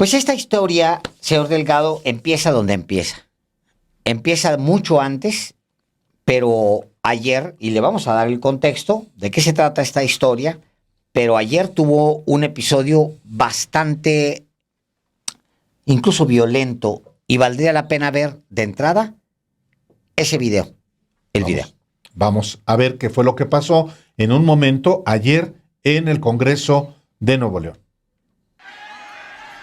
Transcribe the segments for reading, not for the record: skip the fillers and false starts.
Pues esta historia, señor Delgado, empieza donde empieza. Empieza mucho antes, pero ayer, y le vamos a dar el contexto de qué se trata esta historia, pero ayer tuvo un episodio bastante, incluso violento, y valdría la pena ver de entrada ese video, video. Vamos a ver qué fue lo que pasó en un momento ayer en el Congreso de Nuevo León.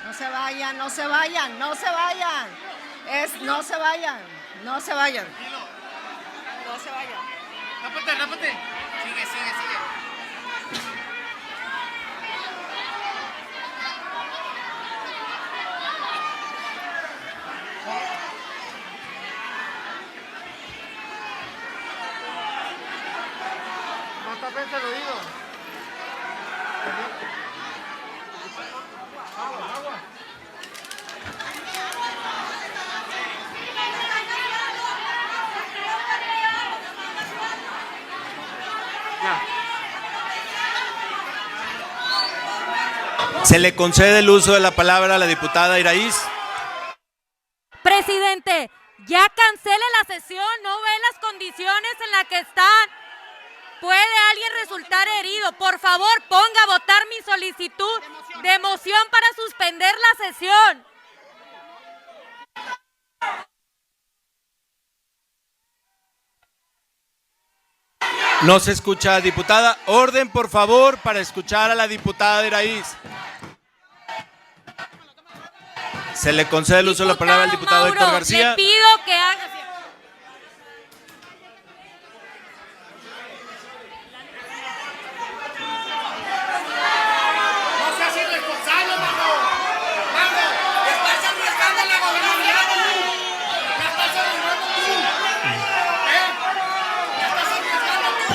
No se vayan, no se vayan, no se vayan. No se vayan, no se vayan. No se vayan. Rápate. Sigue. No tapes el oído. Agua. Se le concede el uso de la palabra a la diputada Iraíz. Presidente, ya cancele la sesión, no ve las condiciones en las que están. ¿Puede alguien resultar herido? Por favor, ponga a votar mi solicitud de moción para suspender la sesión. No se escucha, diputada. Orden, por favor, para escuchar a la diputada Iraíz. Se le concede el uso de la palabra al diputado Mauro, Héctor García. Le pido que haga... No seas irresponsable, Mauro. Estás arriesgando la gobernabilidad tú. La estás arriesgando tú. La estás arriesgando tú,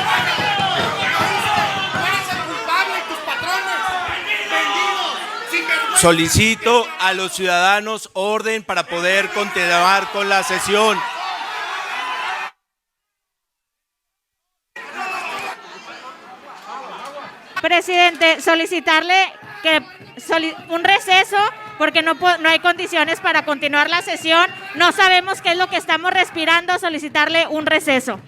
Tú eres el culpable y tus patrones. Vendidos, sin vergüenza. Solicito a los ciudadanos orden para poder continuar con la sesión. Presidente, solicitarle un receso porque no hay condiciones para continuar la sesión. No sabemos qué es lo que estamos respirando, solicitarle un receso.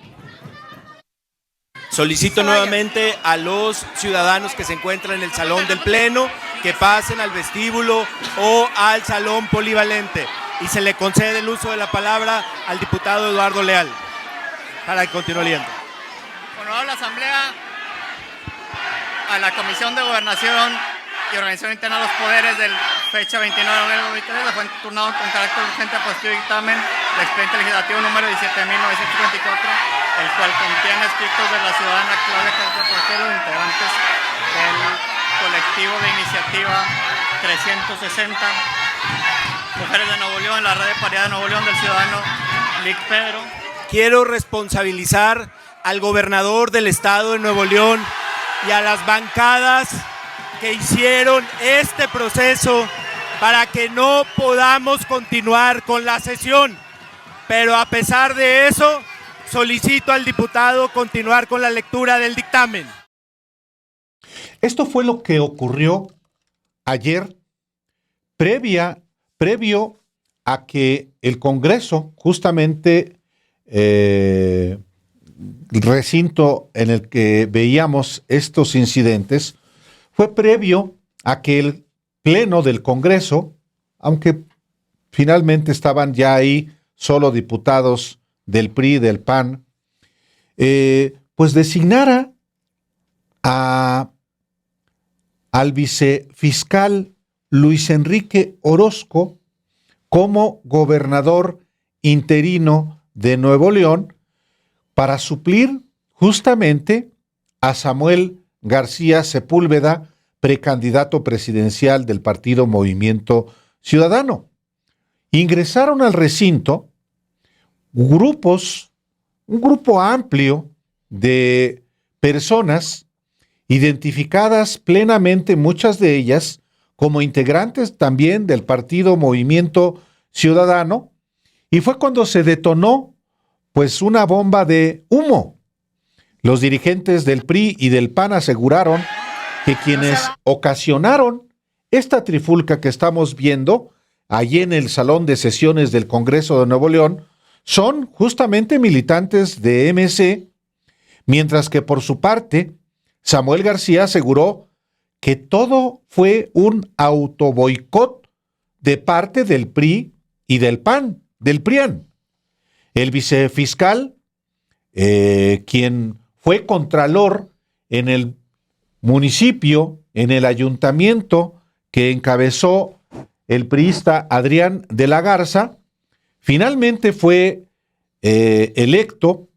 Solicito nuevamente a los ciudadanos que se encuentran en el salón del Pleno que pasen al vestíbulo o al salón polivalente. Y se le concede el uso de la palabra al diputado Eduardo Leal para que continúe leyendo. Honorable Asamblea, a la Comisión de Gobernación y Organización Interna de los Poderes del fecha 29 de noviembre de 2023 le fue turnado con carácter urgente a posterior dictamen el expediente legislativo número 17.954, el cual contiene escritos de la ciudadana Claudia Castro Portero, integrantes del colectivo de iniciativa 360 Mujeres de Nuevo León, la red de paridad de Nuevo León del ciudadano Lic Pedro. Quiero responsabilizar al gobernador del estado de Nuevo León y a las bancadas que hicieron este proceso para que no podamos continuar con la sesión. Pero a pesar de eso, solicito al diputado continuar con la lectura del dictamen. Esto fue lo que ocurrió ayer, previo a que el Congreso, justamente el recinto en el que veíamos estos incidentes, fue previo a que el Pleno del Congreso, aunque finalmente estaban ya ahí solo diputados del PRI y del PAN, pues designara al vicefiscal Luis Enrique Orozco como gobernador interino de Nuevo León para suplir justamente a Samuel García Sepúlveda, precandidato presidencial del partido Movimiento Ciudadano. Ingresaron al recinto un grupo amplio de personas identificadas plenamente, muchas de ellas como integrantes también del partido Movimiento Ciudadano, y fue cuando se detonó pues una bomba de humo. Los dirigentes del PRI y del PAN aseguraron que quienes ocasionaron esta trifulca que estamos viendo allí en el Salón de Sesiones del Congreso de Nuevo León son justamente militantes de MC, mientras que por su parte, Samuel García aseguró que todo fue un autoboicot de parte del PRI y del PAN, del PRIAN. El vicefiscal, quien fue contralor en el municipio, en el ayuntamiento que encabezó el priista Adrián de la Garza, finalmente fue electo,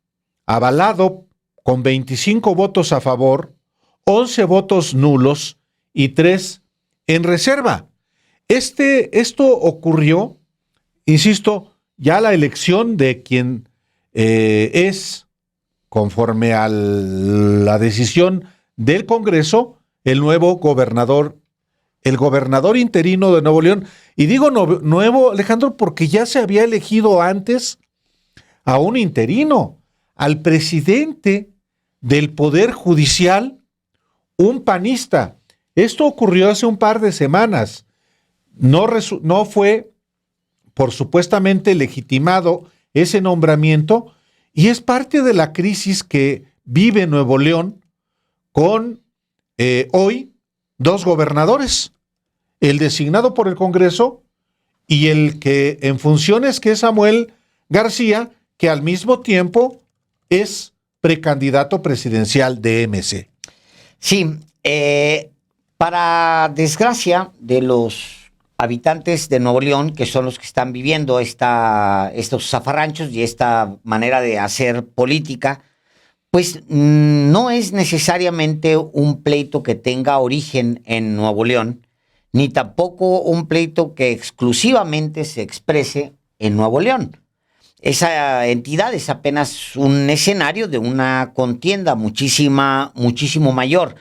avalado con 25 votos a favor, 11 votos nulos y 3 en reserva. Esto ocurrió, insisto, ya la elección de quien es, conforme a la decisión del Congreso, el nuevo gobernador, el gobernador interino de Nuevo León. Y digo nuevo, Alejandro, porque ya se había elegido antes a un interino, al presidente del Poder Judicial, un panista. Esto ocurrió hace un par de semanas. No fue por supuestamente legitimado ese nombramiento y es parte de la crisis que vive Nuevo León con hoy 2 gobernadores, el designado por el Congreso y el que en funciones, que es Samuel García, que al mismo tiempo es precandidato presidencial de MC. Sí, para desgracia de los habitantes de Nuevo León, que son los que están viviendo estos zafarranchos y esta manera de hacer política, pues no es necesariamente un pleito que tenga origen en Nuevo León, ni tampoco un pleito que exclusivamente se exprese en Nuevo León. Esa entidad es apenas un escenario de una contienda muchísimo mayor.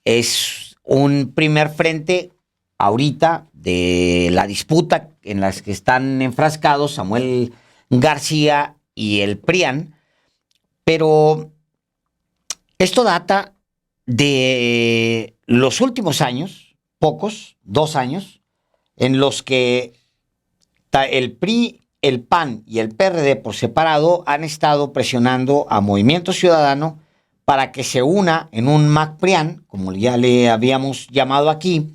Es un primer frente ahorita de la disputa en las que están enfrascados Samuel García y el PRIAN, pero esto data de los últimos años, pocos, 2 años, en los que el PRI, el PAN y el PRD por separado han estado presionando a Movimiento Ciudadano para que se una en un MAC-PRIAN, como ya le habíamos llamado aquí,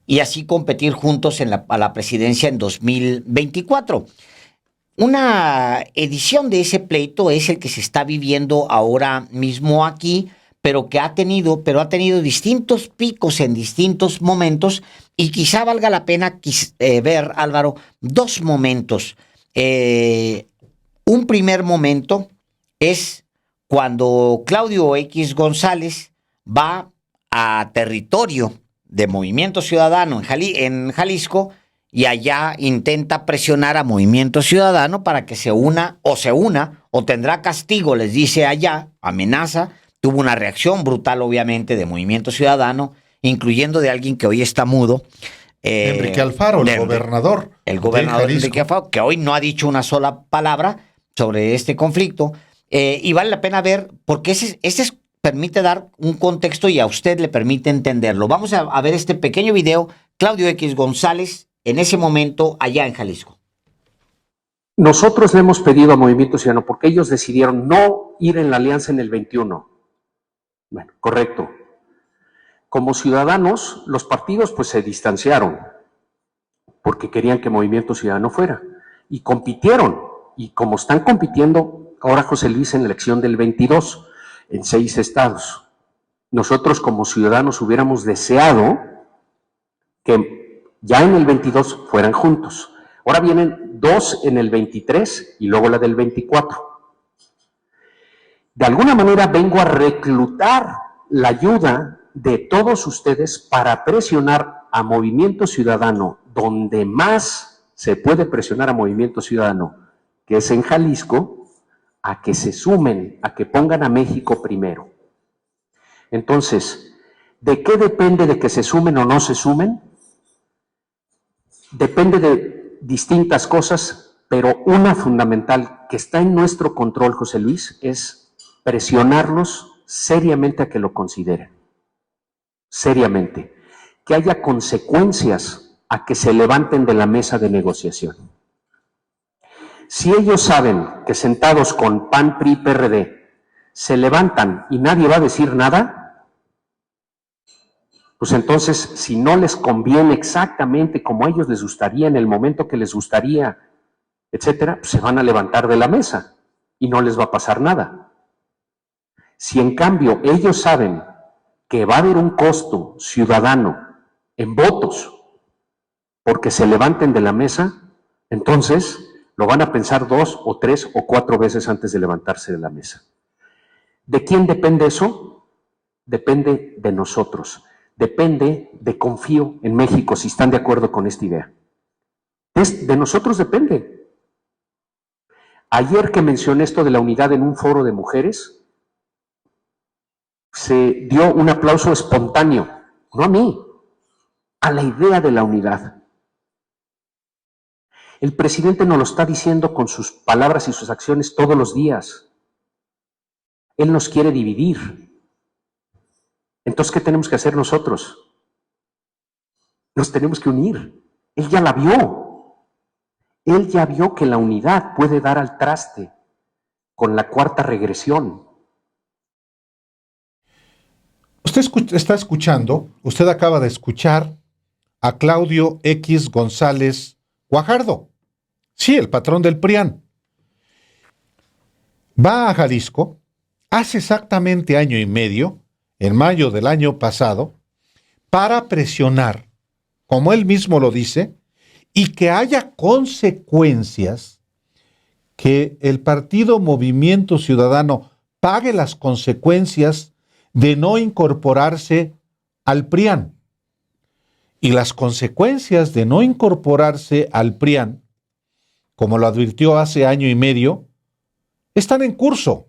y así competir juntos a la presidencia en 2024. Una edición de ese pleito es el que se está viviendo ahora mismo aquí, pero ha tenido distintos picos en distintos momentos, y quizá valga la pena ver, Álvaro, 2 momentos. Un primer momento es cuando Claudio X González va a territorio de Movimiento Ciudadano en Jalisco, y allá intenta presionar a Movimiento Ciudadano para que se una o tendrá castigo, les dice allá, amenaza. Tuvo una reacción brutal, obviamente, de Movimiento Ciudadano, incluyendo de alguien que hoy está mudo. Enrique Alfaro, el gobernador. El gobernador Enrique Alfaro, que hoy no ha dicho una sola palabra sobre este conflicto. Y vale la pena ver, porque ese permite dar un contexto y a usted le permite entenderlo. Vamos a ver este pequeño video, Claudio X González, en ese momento allá en Jalisco. Nosotros le hemos pedido a Movimiento Ciudadano, porque ellos decidieron no ir en la alianza en el 21. Bueno, correcto. Como ciudadanos, los partidos pues se distanciaron, porque querían que Movimiento Ciudadano fuera, y compitieron, y como están compitiendo ahora José Luis en la elección del 22, en 6 estados. Nosotros como ciudadanos hubiéramos deseado que ya en el 22 fueran juntos. Ahora vienen 2 en el 23 y luego la del 24. De alguna manera vengo a reclutar la ayuda de todos ustedes para presionar a Movimiento Ciudadano, donde más se puede presionar a Movimiento Ciudadano, que es en Jalisco, a que se sumen, a que pongan a México primero. Entonces, ¿de qué depende de que se sumen o no se sumen? Depende de distintas cosas, pero una fundamental que está en nuestro control, José Luis, es presionarlos seriamente a que lo consideren. seriamente, que haya consecuencias a que se levanten de la mesa de negociación. Si ellos saben que sentados con PAN, PRI, PRD se levantan y nadie va a decir nada, pues entonces, si no les conviene exactamente como a ellos les gustaría, en el momento que les gustaría, etcétera, pues se van a levantar de la mesa y no les va a pasar nada. Si en cambio ellos saben que va a haber un costo ciudadano en votos porque se levanten de la mesa, entonces lo van a pensar 2 o 3 o 4 veces antes de levantarse de la mesa. ¿De quién depende eso? Depende de nosotros. Depende de Confío en México, si están de acuerdo con esta idea. De nosotros depende. Ayer que mencioné esto de la unidad en un foro de mujeres, se dio un aplauso espontáneo, no a mí, a la idea de la unidad. El presidente nos lo está diciendo con sus palabras y sus acciones todos los días. Él nos quiere dividir. Entonces, ¿qué tenemos que hacer nosotros? Nos tenemos que unir. Él ya la vio. Él ya vio que la unidad puede dar al traste con la cuarta regresión. Está escuchando, usted acaba de escuchar a Claudio X González Guajardo. Sí, el patrón del PRIAN. Va a Jalisco hace exactamente año y medio, en mayo del año pasado, para presionar, como él mismo lo dice, y que haya consecuencias, que el partido Movimiento Ciudadano pague las consecuencias de no incorporarse al PRIAN. Y las consecuencias de no incorporarse al PRIAN, como lo advirtió hace año y medio, están en curso.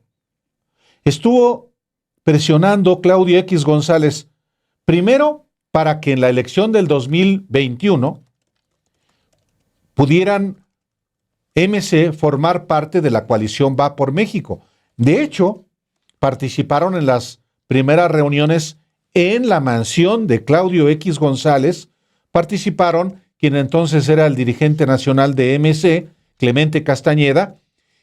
Estuvo presionando Claudio X González, primero para que en la elección del 2021 pudieran MC formar parte de la coalición Va por México. De hecho, participaron en las primeras reuniones en la mansión de Claudio X González, participaron quien entonces era el dirigente nacional de MC, Clemente Castañeda,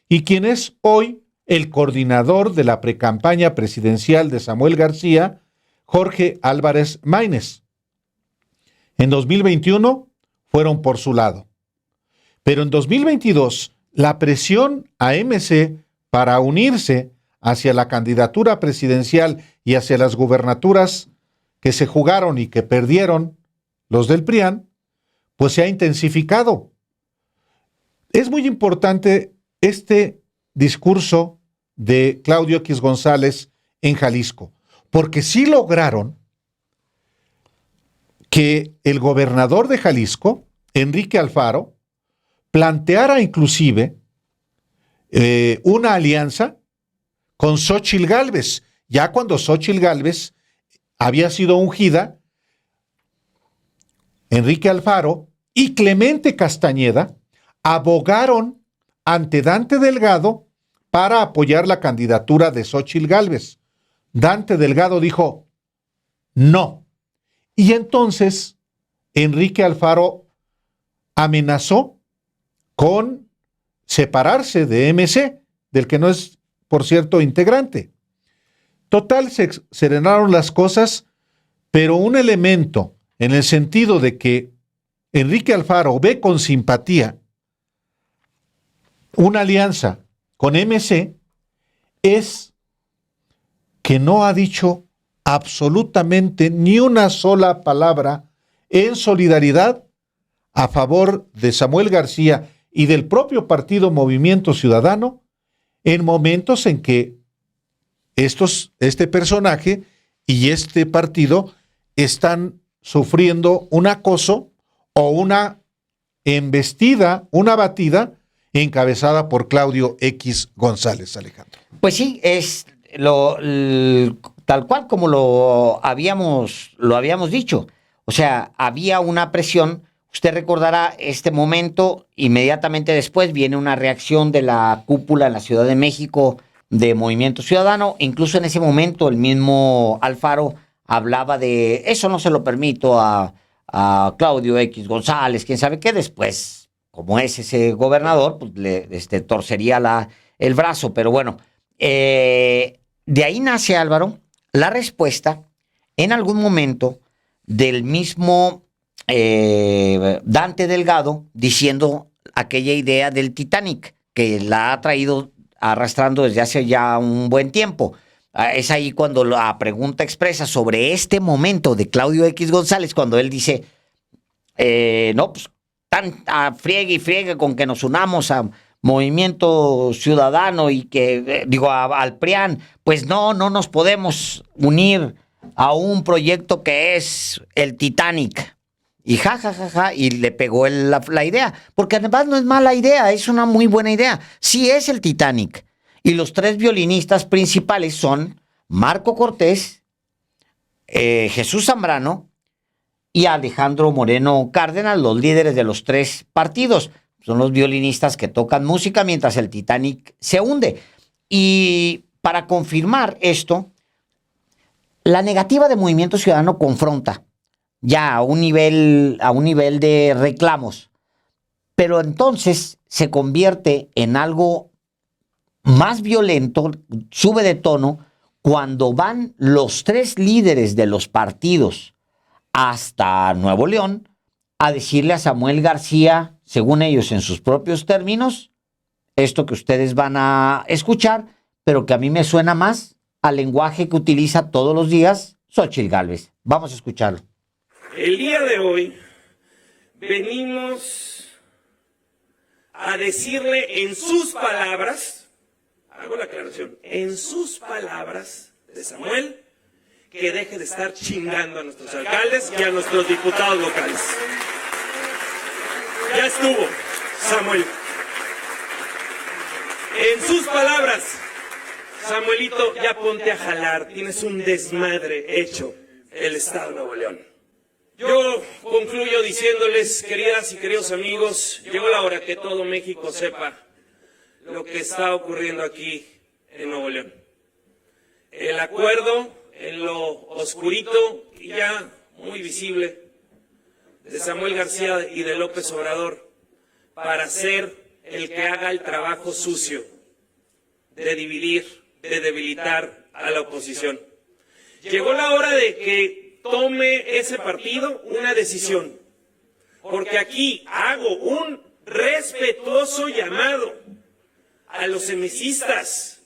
y quien es hoy el coordinador de la precampaña presidencial de Samuel García, Jorge Álvarez Maínez. En 2021 fueron por su lado. Pero en 2022, la presión a MC para unirse hacia la candidatura presidencial y hacia las gubernaturas que se jugaron y que perdieron los del PRIAN, pues se ha intensificado. Es muy importante este discurso de Claudio X González en Jalisco, porque sí lograron que el gobernador de Jalisco, Enrique Alfaro, planteara inclusive una alianza con Xóchitl Gálvez, ya cuando Xóchitl Gálvez había sido ungida, Enrique Alfaro y Clemente Castañeda abogaron ante Dante Delgado para apoyar la candidatura de Xóchitl Gálvez. Dante Delgado dijo no. Y entonces Enrique Alfaro amenazó con separarse de MC, del que no es, por cierto, integrante. Total, se serenaron las cosas, pero un elemento en el sentido de que Enrique Alfaro ve con simpatía una alianza con MC es que no ha dicho absolutamente ni una sola palabra en solidaridad a favor de Samuel García y del propio partido Movimiento Ciudadano en momentos en que este personaje y este partido están sufriendo un acoso o una embestida, una batida encabezada por Claudio X González, Alejandro. Pues sí, es tal cual como lo habíamos dicho. O sea, había una presión. Usted recordará este momento, inmediatamente después viene una reacción de la cúpula en la Ciudad de México de Movimiento Ciudadano. Incluso en ese momento el mismo Alfaro hablaba de eso no se lo permito a Claudio X González, quién sabe qué, después, como es ese gobernador, pues le torcería el brazo, pero bueno, de ahí nace, Álvaro, la respuesta en algún momento del mismo Dante Delgado diciendo aquella idea del Titanic, que la ha traído arrastrando desde hace ya un buen tiempo. Es ahí cuando la pregunta expresa sobre este momento de Claudio X González, cuando él dice, no, pues tan friegue y friegue con que nos unamos a Movimiento Ciudadano y que, al PRIAN, pues no nos podemos unir a un proyecto que es el Titanic. Y y le pegó la idea, porque además no es mala idea, es una muy buena idea. Sí es el Titanic. Y los 3 violinistas principales son Marco Cortés, Jesús Zambrano y Alejandro Moreno Cárdenas, los líderes de los 3 partidos. Son los violinistas que tocan música mientras el Titanic se hunde. Y para confirmar esto, la negativa de Movimiento Ciudadano confronta ya a un nivel de reclamos, pero entonces se convierte en algo más violento, sube de tono, cuando van los 3 líderes de los partidos hasta Nuevo León a decirle a Samuel García, según ellos en sus propios términos, esto que ustedes van a escuchar, pero que a mí me suena más al lenguaje que utiliza todos los días Xóchitl Gálvez. Vamos a escucharlo. El día de hoy venimos a decirle en sus palabras, hago la aclaración, en sus palabras de Samuel, que deje de estar chingando a nuestros alcaldes y a nuestros diputados locales. Ya estuvo, Samuel. En sus palabras, Samuelito, ya ponte a jalar, tienes un desmadre hecho el Estado de Nuevo León. Yo concluyo diciéndoles, queridas y queridos amigos, llegó la hora que todo México sepa lo que está ocurriendo aquí en Nuevo León. El acuerdo en lo oscurito y ya muy visible de Samuel García y de López Obrador para ser el que haga el trabajo sucio de dividir, de debilitar a la oposición. Llegó la hora de que tome ese partido una decisión, porque aquí hago un respetuoso llamado a los semesistas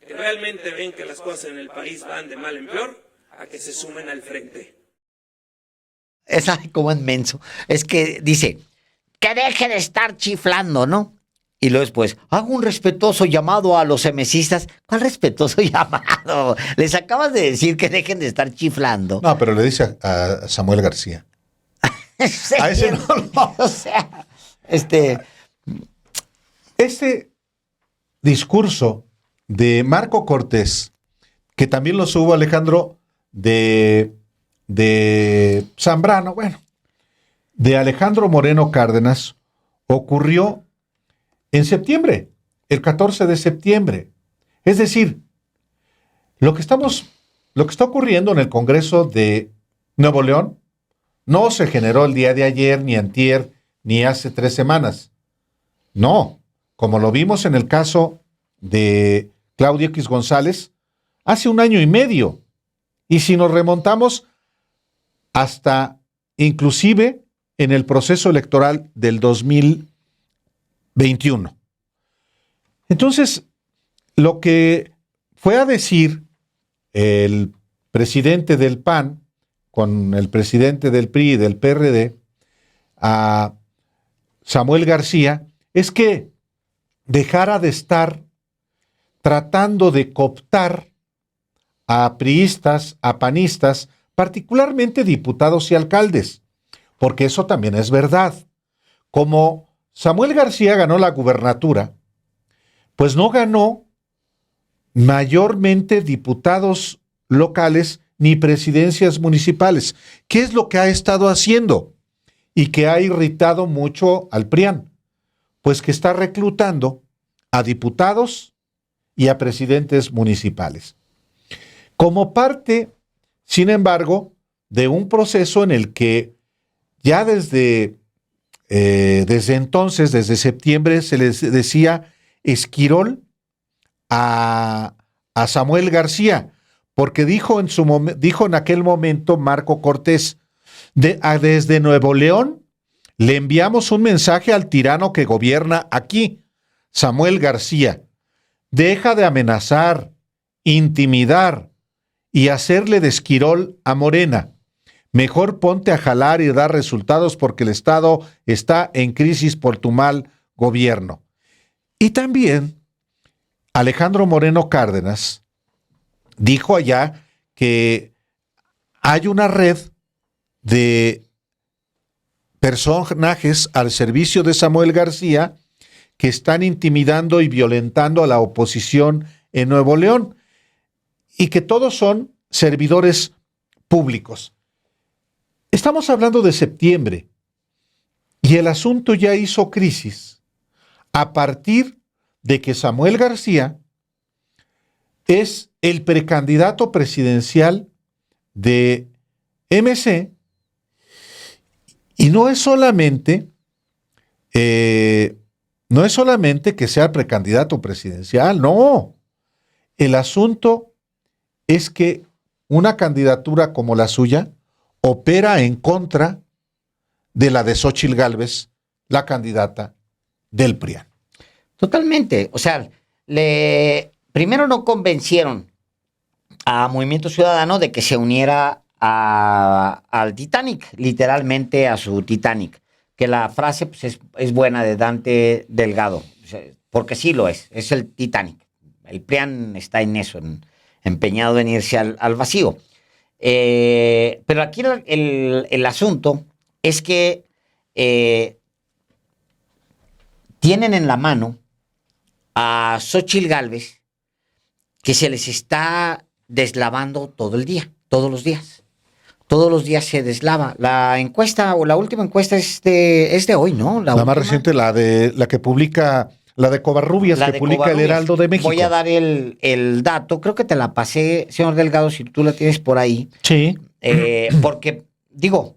que realmente ven que las cosas en el país van de mal en peor, a que se sumen al frente. Es como inmenso. Es que dice, que deje de estar chiflando, ¿no? Y luego después, hago un respetuoso llamado a los semesistas. ¿Cuál respetuoso llamado? Les acabas de decir que dejen de estar chiflando. No, pero le dice a Samuel García. Sí, a ese no. O sea, Este discurso de Marco Cortés, que también lo subo, Alejandro, de Zambrano, de Alejandro Moreno Cárdenas, ocurrió en septiembre, el 14 de septiembre. Es decir, lo que está ocurriendo en el Congreso de Nuevo León no se generó el día de ayer, ni antier, ni hace 3 semanas. No, como lo vimos en el caso de Claudio X González, hace 1 año y medio. Y si nos remontamos hasta inclusive en el proceso electoral del 2021. Entonces, lo que fue a decir el presidente del PAN con el presidente del PRI y del PRD a Samuel García es que dejara de estar tratando de cooptar a priistas, a panistas, particularmente diputados y alcaldes, porque eso también es verdad. Como Samuel García ganó la gubernatura, pues no ganó mayormente diputados locales ni presidencias municipales. ¿Qué es lo que ha estado haciendo? Y que ha irritado mucho al PRIAN. Pues que está reclutando a diputados y a presidentes municipales. Como parte Sin embargo, de un proceso en el que ya desde entonces, desde septiembre, se les decía Esquirol a Samuel García, porque dijo en aquel momento Marco Cortés, desde Nuevo León le enviamos un mensaje al tirano que gobierna aquí, Samuel García. Deja de amenazar, intimidar y hacerle de esquirol a Morena. Mejor ponte a jalar y dar resultados porque el Estado está en crisis por tu mal gobierno. Y también Alejandro Moreno Cárdenas dijo allá que hay una red de personajes al servicio de Samuel García que están intimidando y violentando a la oposición en Nuevo León y que todos son servidores públicos. Estamos hablando de septiembre y el asunto ya hizo crisis a partir de que Samuel García es el precandidato presidencial de MC y no es solamente que sea el precandidato presidencial, no. El asunto es que una candidatura como la suya opera en contra de la de Xóchitl Gálvez, la candidata del PRIAN. Totalmente. O sea, primero no convencieron a Movimiento Ciudadano de que se uniera al Titanic, literalmente a su Titanic. Que la frase pues, es buena de Dante Delgado, o sea, porque sí lo es el Titanic. El PRIAN está en eso, empeñado en irse al vacío. Pero aquí el asunto es que tienen en la mano a Xóchitl Gálvez que se les está deslavando todo el día, todos los días. Todos los días se deslava. La encuesta o la última encuesta es de hoy, ¿no? La más reciente, la que publica, la de Covarrubias, que publica el Heraldo de México. Voy a dar el dato, creo que te la pasé, señor Delgado, si tú la tienes por ahí. Sí. Porque, digo,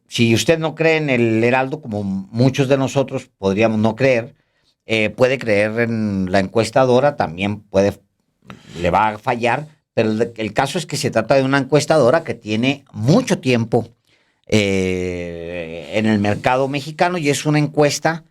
si usted no cree en el Heraldo, como muchos de nosotros podríamos no creer, puede creer en la encuestadora, también le va a fallar, pero el caso es que se trata de una encuestadora que tiene mucho tiempo en el mercado mexicano y es una encuesta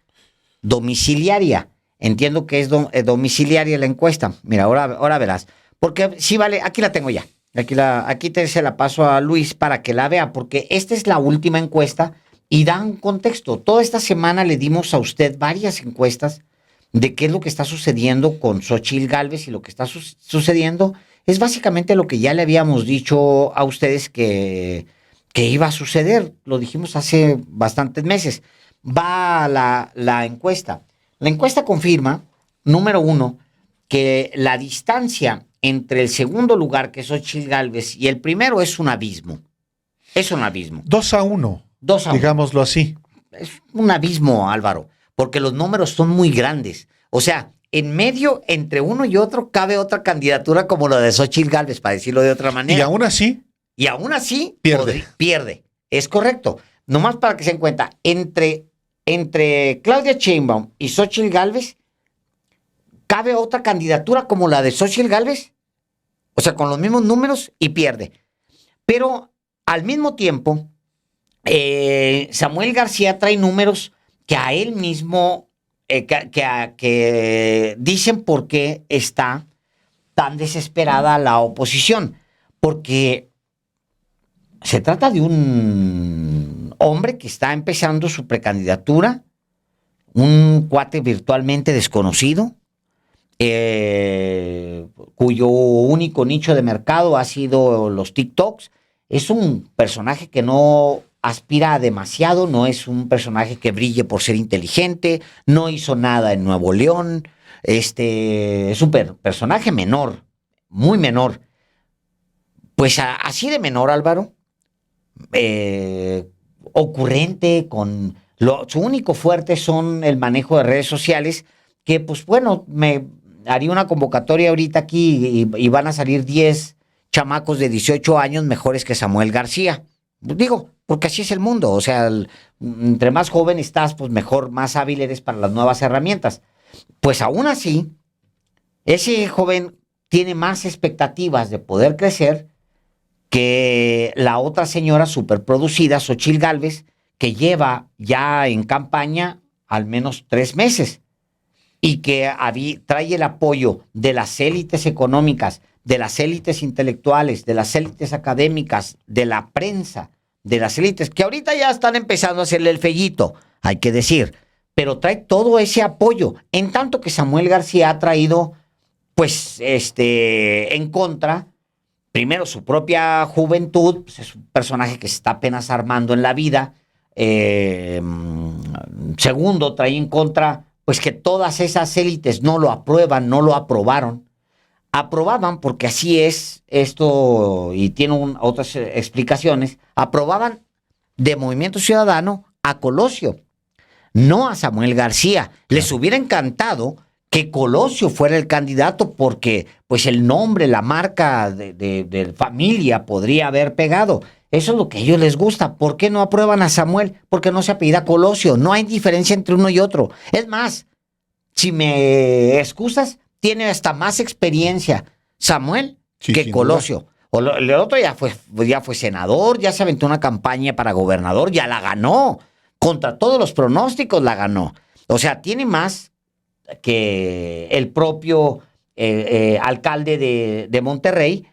domiciliaria. Entiendo que es domiciliaria la encuesta. Mira, ahora verás. Porque sí vale, aquí la tengo ya. Aquí se la paso a Luis para que la vea, porque esta es la última encuesta y da un contexto. Toda esta semana le dimos a usted varias encuestas de qué es lo que está sucediendo con Xóchitl Gálvez y lo que está sucediendo es básicamente lo que ya le habíamos dicho a ustedes que iba a suceder. Lo dijimos hace bastantes meses. Va la encuesta. La encuesta confirma, número 1, que la distancia entre el segundo lugar, que es Xóchitl Gálvez, y el primero es un abismo. Es un abismo. 2-1. 2-1. Digámoslo así. Es un abismo, Álvaro, porque los números son muy grandes. O sea, en medio, entre uno y otro, cabe otra candidatura como la de Xóchitl Gálvez, para decirlo de otra manera. Y aún así pierde. Es correcto. Nomás para que se den cuenta, entre Claudia Sheinbaum y Xóchitl Gálvez, ¿cabe otra candidatura como la de Xóchitl Gálvez? O sea, con los mismos números y pierde. Pero al mismo tiempo, Samuel García trae números que a él mismo, que dicen por qué está tan desesperada la oposición. Porque se trata de un hombre que está empezando su precandidatura, un cuate virtualmente desconocido, cuyo único nicho de mercado ha sido los TikToks. Es un personaje que no aspira a demasiado, no es un personaje que brille por ser inteligente, no hizo nada en Nuevo León, es un personaje menor, muy menor. Pues así de menor, Álvaro, ocurrente, su único fuerte son el manejo de redes sociales, que pues bueno, me haría una convocatoria ahorita aquí y van a salir 10 chamacos de 18 años mejores que Samuel García. Digo, porque así es el mundo. O sea, entre más joven estás, pues mejor, más hábil eres para las nuevas herramientas. Pues aún así, ese joven tiene más expectativas de poder crecer que la otra señora superproducida, Xóchitl Gálvez, que lleva ya en campaña al menos 3 meses y que trae el apoyo de las élites económicas, de las élites intelectuales, de las élites académicas, de la prensa, de las élites, que ahorita ya están empezando a hacerle el fellito, hay que decir, pero trae todo ese apoyo, en tanto que Samuel García ha traído, pues, en contra, primero su propia juventud, pues es un personaje que se está apenas armando en la vida, segundo, trae en contra, pues que todas esas élites no lo aprueban, no lo aprobaron. Aprobaban, porque así es esto, y tiene otras explicaciones, aprobaban de Movimiento Ciudadano a Colosio, no a Samuel García. Les hubiera encantado que Colosio fuera el candidato porque pues el nombre, la marca de familia podría haber pegado. Eso es lo que a ellos les gusta. ¿Por qué no aprueban a Samuel? Porque no se apellida Colosio. No hay diferencia entre uno y otro. Es más, si me excusas, tiene hasta más experiencia Samuel que Colosio. El otro ya fue senador, ya se aventó una campaña para gobernador, ya la ganó. Contra todos los pronósticos la ganó. O sea, tiene más que el propio alcalde de Monterrey,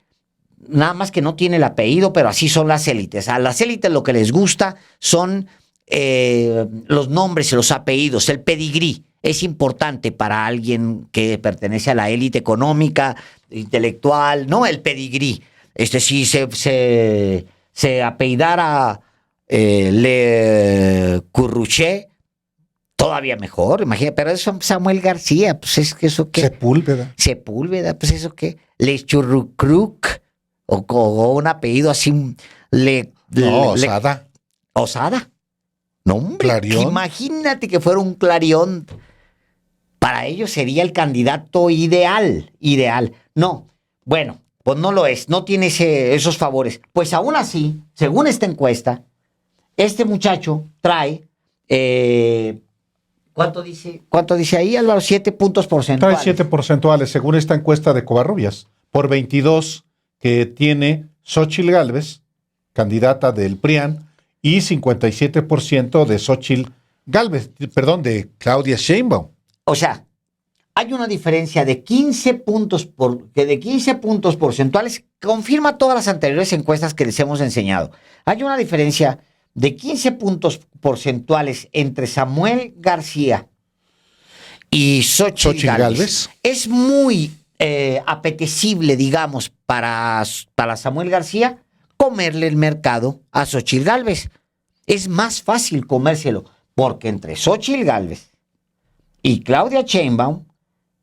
nada más que no tiene el apellido, pero así son las élites. A las élites lo que les gusta son los nombres y los apellidos, el pedigrí. Es importante para alguien que pertenece a la élite económica, intelectual, ¿no? El pedigrí. Si se apellidara Le Curruché, todavía mejor, imagínate, pero eso Samuel García, pues es que eso qué. Sepúlveda, pues eso qué. Le Churrucruc, o un apellido así, Osada. Osada. No, hombre, imagínate que fuera un Clarión. Para ellos sería el candidato ideal. No, bueno, pues no lo es, no tiene esos favores. Pues aún así, según esta encuesta, este muchacho trae, ¿cuánto dice ahí, Álvaro? 7 puntos porcentuales. Trae 7 porcentuales, según esta encuesta de Covarrubias, por 22 que tiene Xóchitl Gálvez, candidata del PRIAN, y 57% de Xóchitl Gálvez, de Claudia Sheinbaum. O sea, hay una diferencia de 15 puntos porcentuales, confirma todas las anteriores encuestas que les hemos enseñado. Hay una diferencia de 15 puntos porcentuales entre Samuel García y Xóchitl Gálvez. Es muy apetecible, digamos, para Samuel García comerle el mercado a Xóchitl Gálvez. Es más fácil comérselo, porque entre Xóchitl Gálvez y Claudia Sheinbaum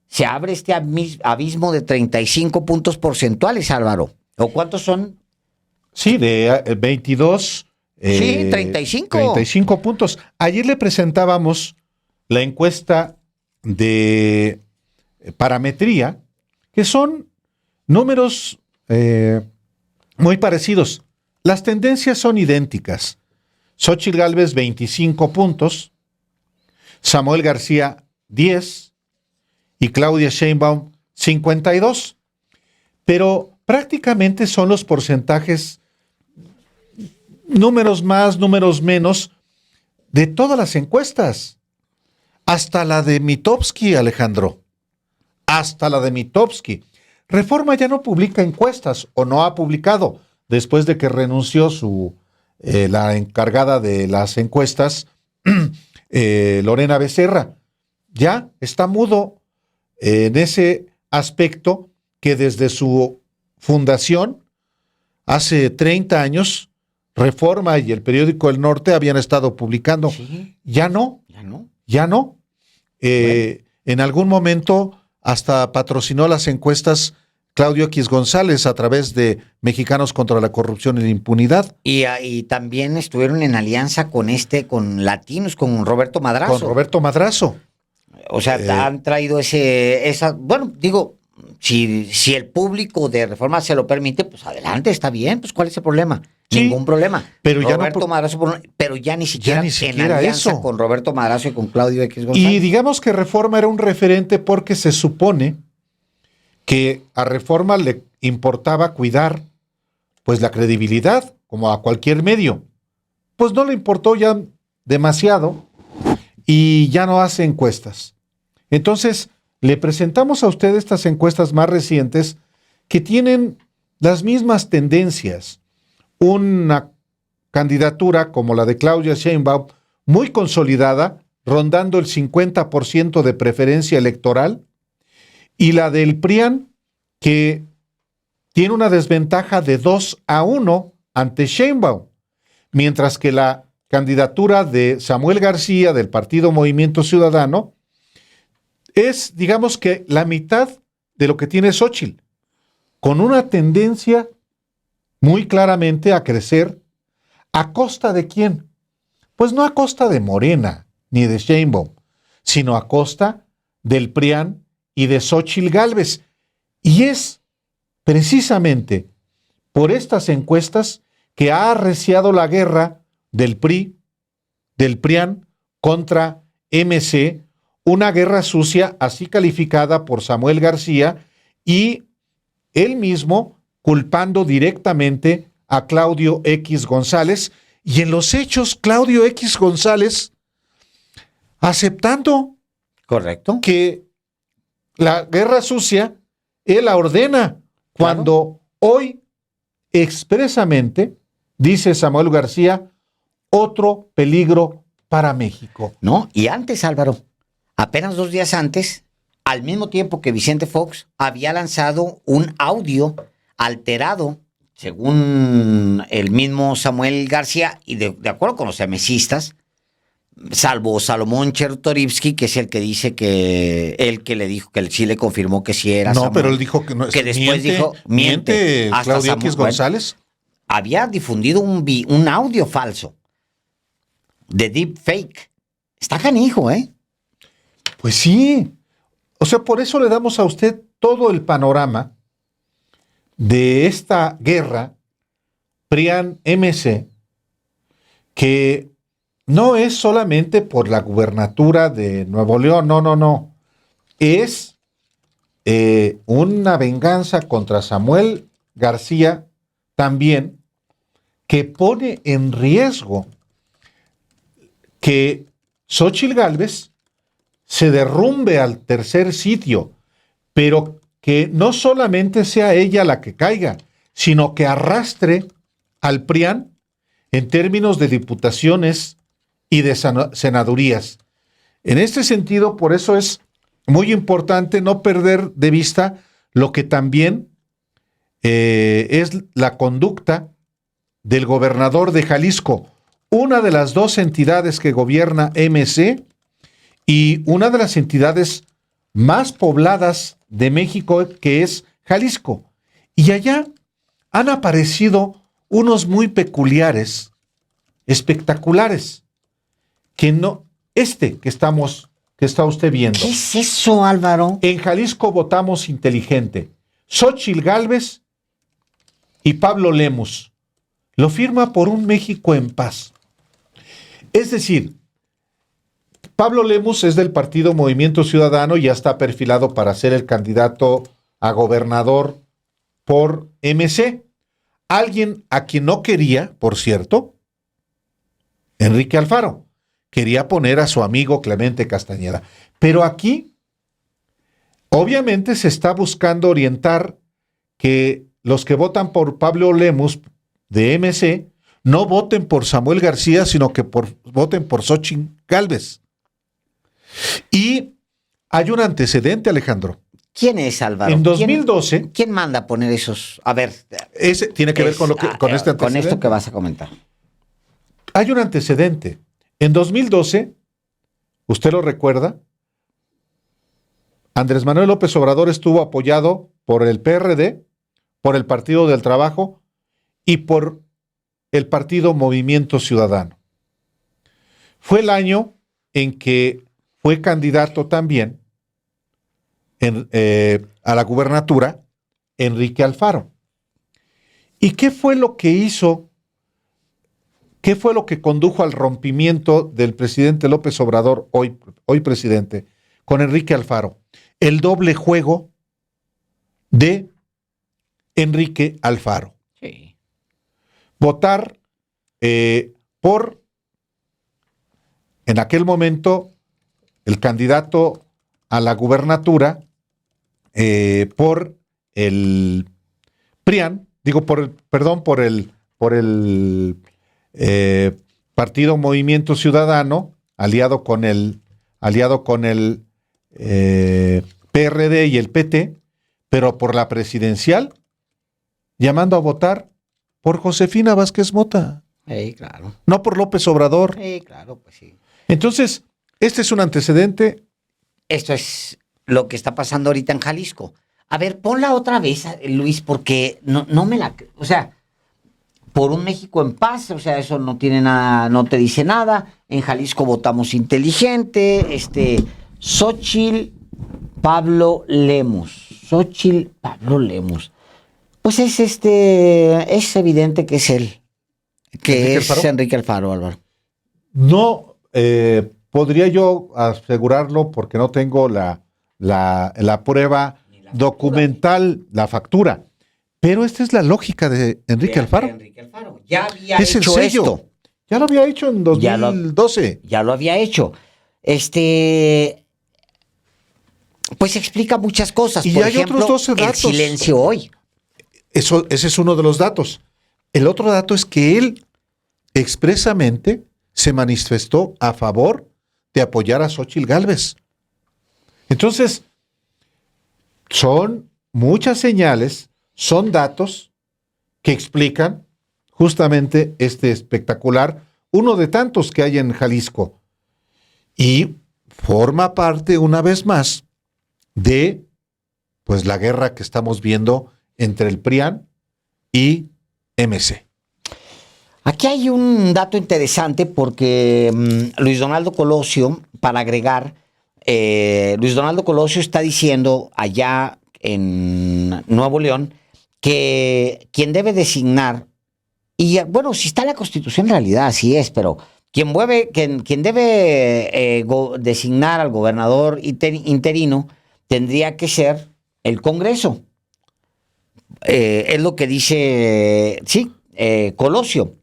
se abre este abismo de 35 puntos porcentuales, Álvaro. ¿O cuántos son? Sí, de 22. Sí, 35. 35 puntos. Ayer le presentábamos la encuesta de parametría, que son números muy parecidos. Las tendencias son idénticas. Xóchitl Gálvez, 25 puntos. Samuel García, 10. Y Claudia Sheinbaum, 52. Pero prácticamente son los porcentajes, números más, números menos, de todas las encuestas. Hasta la de Mitofsky, Alejandro. Hasta la de Mitofsky. Reforma ya no publica encuestas, o no ha publicado, después de que renunció la encargada de las encuestas, Lorena Becerra. Ya está mudo en ese aspecto que desde su fundación, hace 30 años, Reforma y el periódico El Norte habían estado publicando. Sí. Ya no. Bueno. En algún momento hasta patrocinó las encuestas Claudio X González a través de Mexicanos contra la Corrupción y la Impunidad. Y también estuvieron en alianza con Latinos, con Roberto Madrazo. Con Roberto Madrazo. O sea, han traído Si el público de Reforma se lo permite, pues adelante, está bien, pues ¿cuál es el problema? Sí, Ningún problema. pero ya Roberto no Madrazo, pero ya ni siquiera, ni en siquiera alianza eso. con Roberto Madrazo y con Claudio X González. Y digamos que Reforma era un referente porque se supone que a Reforma le importaba cuidar pues la credibilidad, como a cualquier medio. Pues no le importó ya demasiado y ya no hace encuestas. Entonces, le presentamos a usted estas encuestas más recientes que tienen las mismas tendencias. Una candidatura como la de Claudia Sheinbaum, muy consolidada, rondando el 50% de preferencia electoral, y la del PRIAN, que tiene una desventaja de 2-1 ante Sheinbaum, mientras que la candidatura de Samuel García del Partido Movimiento Ciudadano es, digamos que, la mitad de lo que tiene Xóchitl, con una tendencia muy claramente a crecer. ¿A costa de quién? Pues no a costa de Morena ni de Sheinbaum, sino a costa del PRIAN y de Xóchitl Gálvez. Y es precisamente por estas encuestas que ha arreciado la guerra del PRI, del PRIAN contra MC, una guerra sucia así calificada por Samuel García y él mismo culpando directamente a Claudio X González, y en los hechos Claudio X González aceptando Correcto. que la guerra sucia él la ordena, cuando hoy expresamente dice Samuel García, otro peligro para México. ¿No? Y antes, Álvaro, apenas 2 días antes, al mismo tiempo que Vicente Fox había lanzado un audio alterado, según el mismo Samuel García, y de acuerdo con los emesistas, salvo Salomón Chertorivsky, que es el que dice que él que le dijo que sí le confirmó que sí era No, Samuel, pero él dijo que no. que después dijo, miente hasta Claudio Samuel, X González. había difundido un audio falso de deepfake. Está canijo, ¿eh? Pues sí. O sea, por eso le damos a usted todo el panorama de esta guerra PRIAN-MC, que no es solamente por la gubernatura de Nuevo León, no. Es una venganza contra Samuel García también, que pone en riesgo que Xóchitl Gálvez se derrumbe al tercer sitio, pero que no solamente sea ella la que caiga, sino que arrastre al PRIAN en términos de diputaciones y de senadurías. En este sentido, por eso es muy importante no perder de vista lo que también es la conducta del gobernador de Jalisco, una de las 2 entidades que gobierna MC y una de las entidades más pobladas de México, que es Jalisco. Y allá han aparecido unos muy peculiares, espectaculares, que no, que está usted viendo. ¿Qué es eso, Álvaro? En Jalisco votamos inteligente. Xóchitl Gálvez y Pablo Lemus. Lo firma por un México en paz. Es decir, Pablo Lemus es del partido Movimiento Ciudadano y ya está perfilado para ser el candidato a gobernador por MC. Alguien a quien no quería, por cierto, Enrique Alfaro. Quería poner a su amigo Clemente Castañeda. Pero aquí, obviamente, se está buscando orientar que los que votan por Pablo Lemus de MC no voten por Samuel García, sino que voten por Xóchitl Gálvez. Y hay un antecedente, Alejandro. ¿Quién es, Álvaro? En 2012... ¿Quién manda a poner esos? A ver. Ese tiene que ver con este antecedente. Con esto que vas a comentar. Hay un antecedente. En 2012, usted lo recuerda, Andrés Manuel López Obrador estuvo apoyado por el PRD, por el Partido del Trabajo y por el Partido Movimiento Ciudadano. Fue el año en que fue candidato también a la gubernatura Enrique Alfaro. ¿Y qué fue lo que hizo? ¿Qué fue lo que condujo al rompimiento del presidente López Obrador, hoy presidente, con Enrique Alfaro? El doble juego de Enrique Alfaro. Sí. Votar por, en aquel momento, el candidato a la gubernatura por el PRIAN, por el Partido Movimiento Ciudadano, aliado con el PRD y el PT, pero por la presidencial, llamando a votar por Josefina Vázquez Mota. Claro. No por López Obrador. Claro, pues sí. Entonces, este es un antecedente. Esto es lo que está pasando ahorita en Jalisco. A ver, ponla otra vez, Luis, porque no me la... O sea, por un México en paz, o sea, eso no tiene nada, no te dice nada. En Jalisco votamos inteligente. Xóchitl Pablo Lemus. Pues es evidente que es él. Que es Enrique Alfaro, Álvaro. No podría yo asegurarlo porque no tengo la prueba documental, la factura. Pero esta es la lógica de Enrique Alfaro. Ya había Es el hecho sello. esto. Ya lo había hecho en 2012. Ya lo había hecho. Pues explica muchas cosas. Y Por hay ejemplo, otros 12 datos. el silencio hoy. Ese es uno de los datos. El otro dato es que él expresamente se manifestó a favor de apoyar a Xóchitl Gálvez. Entonces, son muchas señales, son datos que explican justamente este espectacular, uno de tantos que hay en Jalisco. Y forma parte, una vez más, de pues la guerra que estamos viendo entre el PRIAN y MC. Aquí hay un dato interesante porque Luis Donaldo Colosio, para agregar, Luis Donaldo Colosio está diciendo allá en Nuevo León que quien debe designar, y bueno, si está en la Constitución en realidad así es, pero quien debe designar al gobernador interino tendría que ser el Congreso. Es lo que dice, Colosio.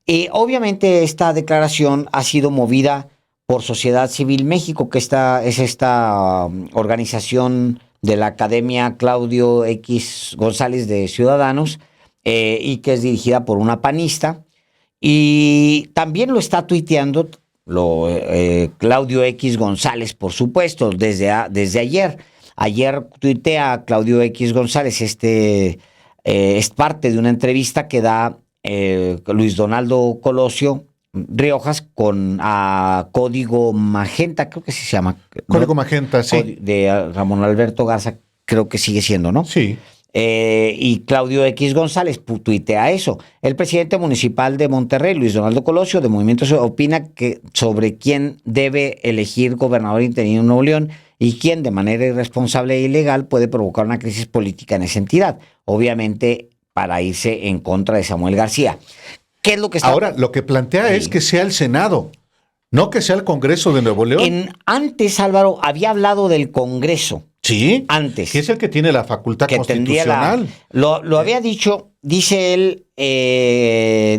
Y obviamente esta declaración ha sido movida por Sociedad Civil México, que es esta organización de la Academia Claudio X González de Ciudadanos, y que es dirigida por una panista. Y también lo está tuiteando Claudio X González, por supuesto, desde ayer. Ayer tuitea Claudio X González, es parte de una entrevista que da Luis Donaldo Colosio Riojas a Código Magenta, creo que sí se llama. Código Magenta, sí. De Ramón Alberto Garza, creo que sigue siendo, ¿no? Sí. Y Claudio X González tuitea eso. El presidente municipal de Monterrey, Luis Donaldo Colosio, de Movimiento, opina sobre quién debe elegir gobernador interino en Nuevo León y quién de manera irresponsable e ilegal puede provocar una crisis política en esa entidad. Obviamente para irse en contra de Samuel García. ¿Qué es lo que está? Ahora, lo que plantea es que sea el Senado, no que sea el Congreso de Nuevo León. Antes, Álvaro, había hablado del Congreso. Sí. Antes. Que es el que tiene la facultad constitucional. Lo había dicho, dice él,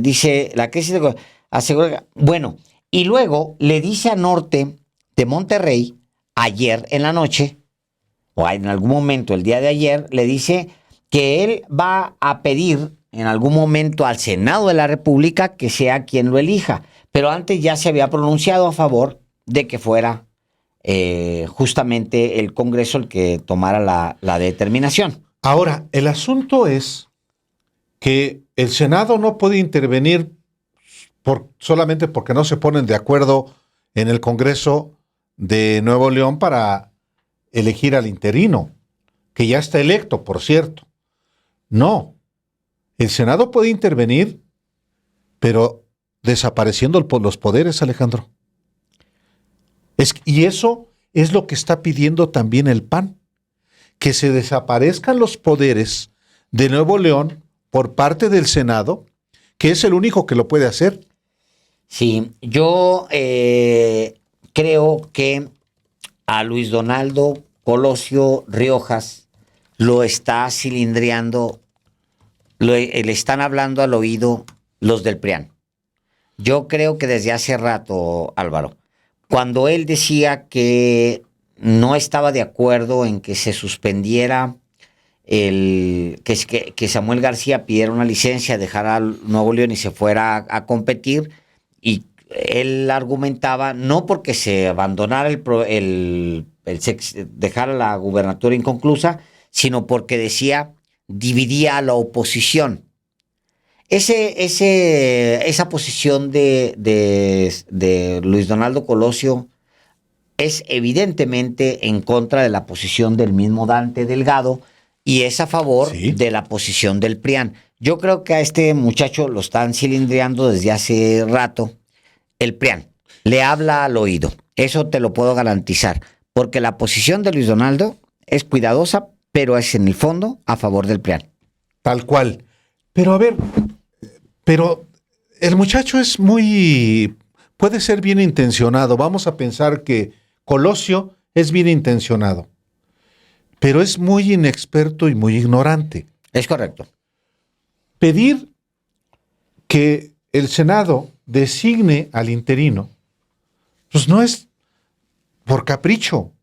dice la crisis de... asegura, bueno, y luego le dice a Norte de Monterrey, ayer en la noche, o en algún momento el día de ayer, le dice que él va a pedir en algún momento al Senado de la República que sea quien lo elija, pero antes ya se había pronunciado a favor de que fuera justamente el Congreso el que tomara la determinación. Ahora, el asunto es que el Senado no puede intervenir solamente porque no se ponen de acuerdo en el Congreso de Nuevo León para elegir al interino, que ya está electo, por cierto. No, el Senado puede intervenir, pero desapareciendo los poderes, Alejandro. Y eso es lo que está pidiendo también el PAN. que se desaparezcan los poderes de Nuevo León por parte del Senado, que es el único que lo puede hacer. Sí, yo creo que a Luis Donaldo Colosio Riojas lo está cilindreando, le están hablando al oído los del PRIAN. Yo creo que desde hace rato, Álvaro, cuando él decía que no estaba de acuerdo en que se suspendiera que Samuel García pidiera una licencia, dejara Nuevo León y se fuera a competir, y él argumentaba no porque se abandonara dejara la gubernatura inconclusa, sino porque decía dividía a la oposición. Esa posición de Luis Donaldo Colosio es evidentemente en contra de la posición del mismo Dante Delgado y es a favor de la posición del PRIAN. Yo creo que a este muchacho lo están cilindreando desde hace rato el PRIAN. Le habla al oído. Eso te lo puedo garantizar. Porque la posición de Luis Donaldo es cuidadosa, pero es en el fondo a favor del PRIAN. Tal cual. Pero a ver, el muchacho puede ser bien intencionado. Vamos a pensar que Colosio es bien intencionado, pero es muy inexperto y muy ignorante. Es correcto. Pedir que el Senado designe al interino, pues no es por capricho.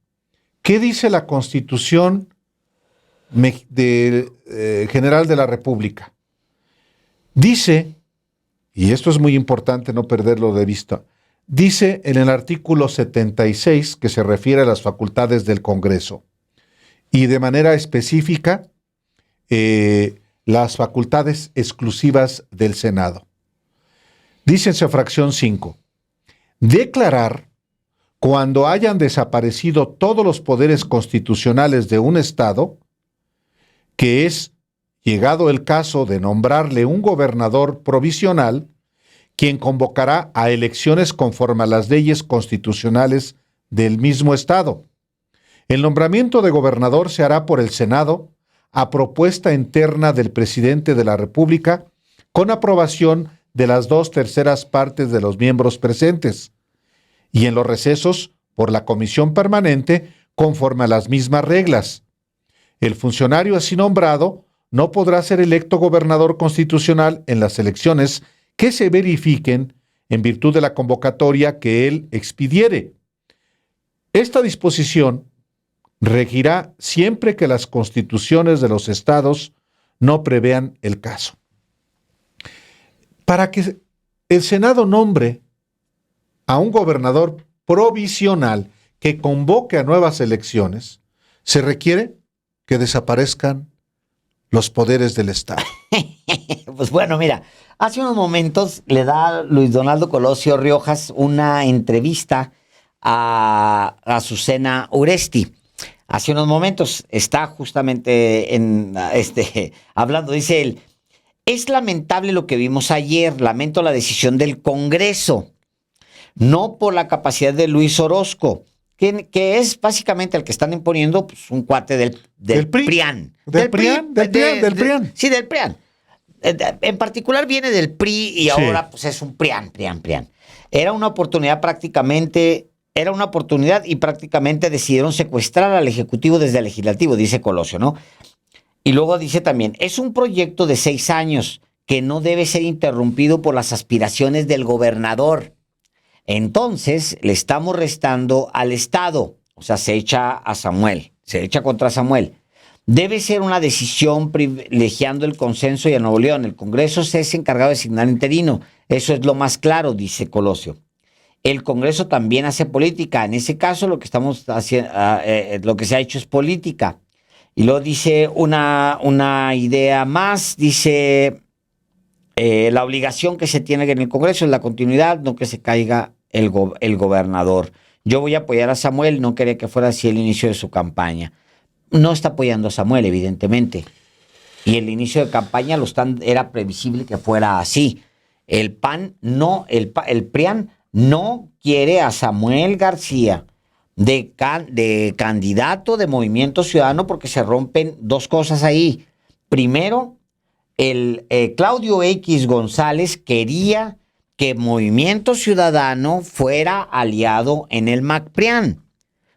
¿Qué dice la Constitución General de la República? Dice, y esto es muy importante no perderlo de vista, dice en el artículo 76 que se refiere a las facultades del Congreso y de manera específica las facultades exclusivas del Senado. Dice en su fracción 5, declarar cuando hayan desaparecido todos los poderes constitucionales de un Estado, que es, llegado el caso de nombrarle un gobernador provisional, quien convocará a elecciones conforme a las leyes constitucionales del mismo Estado. El nombramiento de gobernador se hará por el Senado a propuesta interna del presidente de la República con aprobación de las 2/3 partes de los miembros presentes y en los recesos por la comisión permanente conforme a las mismas reglas. El funcionario así nombrado no podrá ser electo gobernador constitucional en las elecciones que se verifiquen en virtud de la convocatoria que él expidiere. Esta disposición regirá siempre que las constituciones de los estados no prevean el caso. Para que el Senado nombre a un gobernador provisional que convoque a nuevas elecciones, se requiere que desaparezcan los poderes del Estado. Pues bueno, mira, hace unos momentos le da Luis Donaldo Colosio Riojas una entrevista a Azucena Uresti. Hace unos momentos está justamente hablando, dice él, es lamentable lo que vimos ayer, lamento la decisión del Congreso, no por la capacidad de Luis Orozco, que es básicamente el que están imponiendo pues, un cuate del PRIAN. Del PRIAN. Sí, del PRIAN. En particular viene del PRI y ahora pues es un PRIAN. Era una oportunidad y prácticamente decidieron secuestrar al Ejecutivo desde el Legislativo, dice Colosio, ¿no? Y luego dice también, es un proyecto de 6 años que no debe ser interrumpido por las aspiraciones del gobernador. Entonces, le estamos restando al Estado. O sea, se echa contra Samuel. Debe ser una decisión privilegiando el consenso y a Nuevo León. El Congreso se es encargado de designar interino. Eso es lo más claro, dice Colosio. El Congreso también hace política. En ese caso, lo que estamos haciendo, lo que se ha hecho es política. Y luego dice una idea más. Dice, la obligación que se tiene en el Congreso es la continuidad, no que se caiga el gobernador. Yo voy a apoyar a Samuel, no quería que fuera así el inicio de su campaña. No está apoyando a Samuel, evidentemente. Y el inicio de campaña era previsible que fuera así. El PRIAN no quiere a Samuel García, de candidato de Movimiento Ciudadano porque se rompen dos cosas ahí. Primero, Claudio X González quería que Movimiento Ciudadano fuera aliado en el MAC-PRIAN,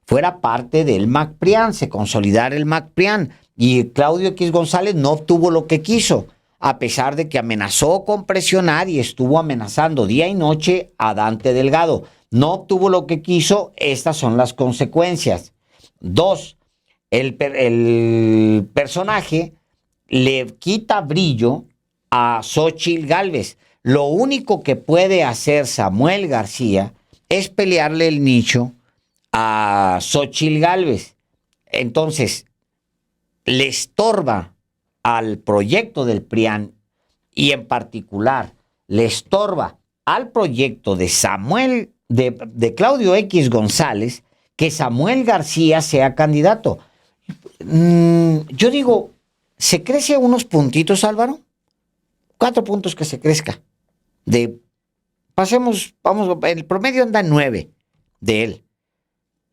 fuera parte del MAC-PRIAN, se consolidara el MAC-PRIAN. Y Claudio X González no obtuvo lo que quiso, a pesar de que amenazó con presionar y estuvo amenazando día y noche a Dante Delgado. No obtuvo lo que quiso, estas son las consecuencias. 2, el personaje le quita brillo a Xóchitl Gálvez. Lo único que puede hacer Samuel García es pelearle el nicho a Xóchitl Gálvez. Entonces, le estorba al proyecto del PRIAN y en particular le estorba al proyecto de de Claudio X González que Samuel García sea candidato. Yo digo, ¿se crece unos puntitos, Álvaro? 4 puntos que se crezca. El promedio anda en 9 de él.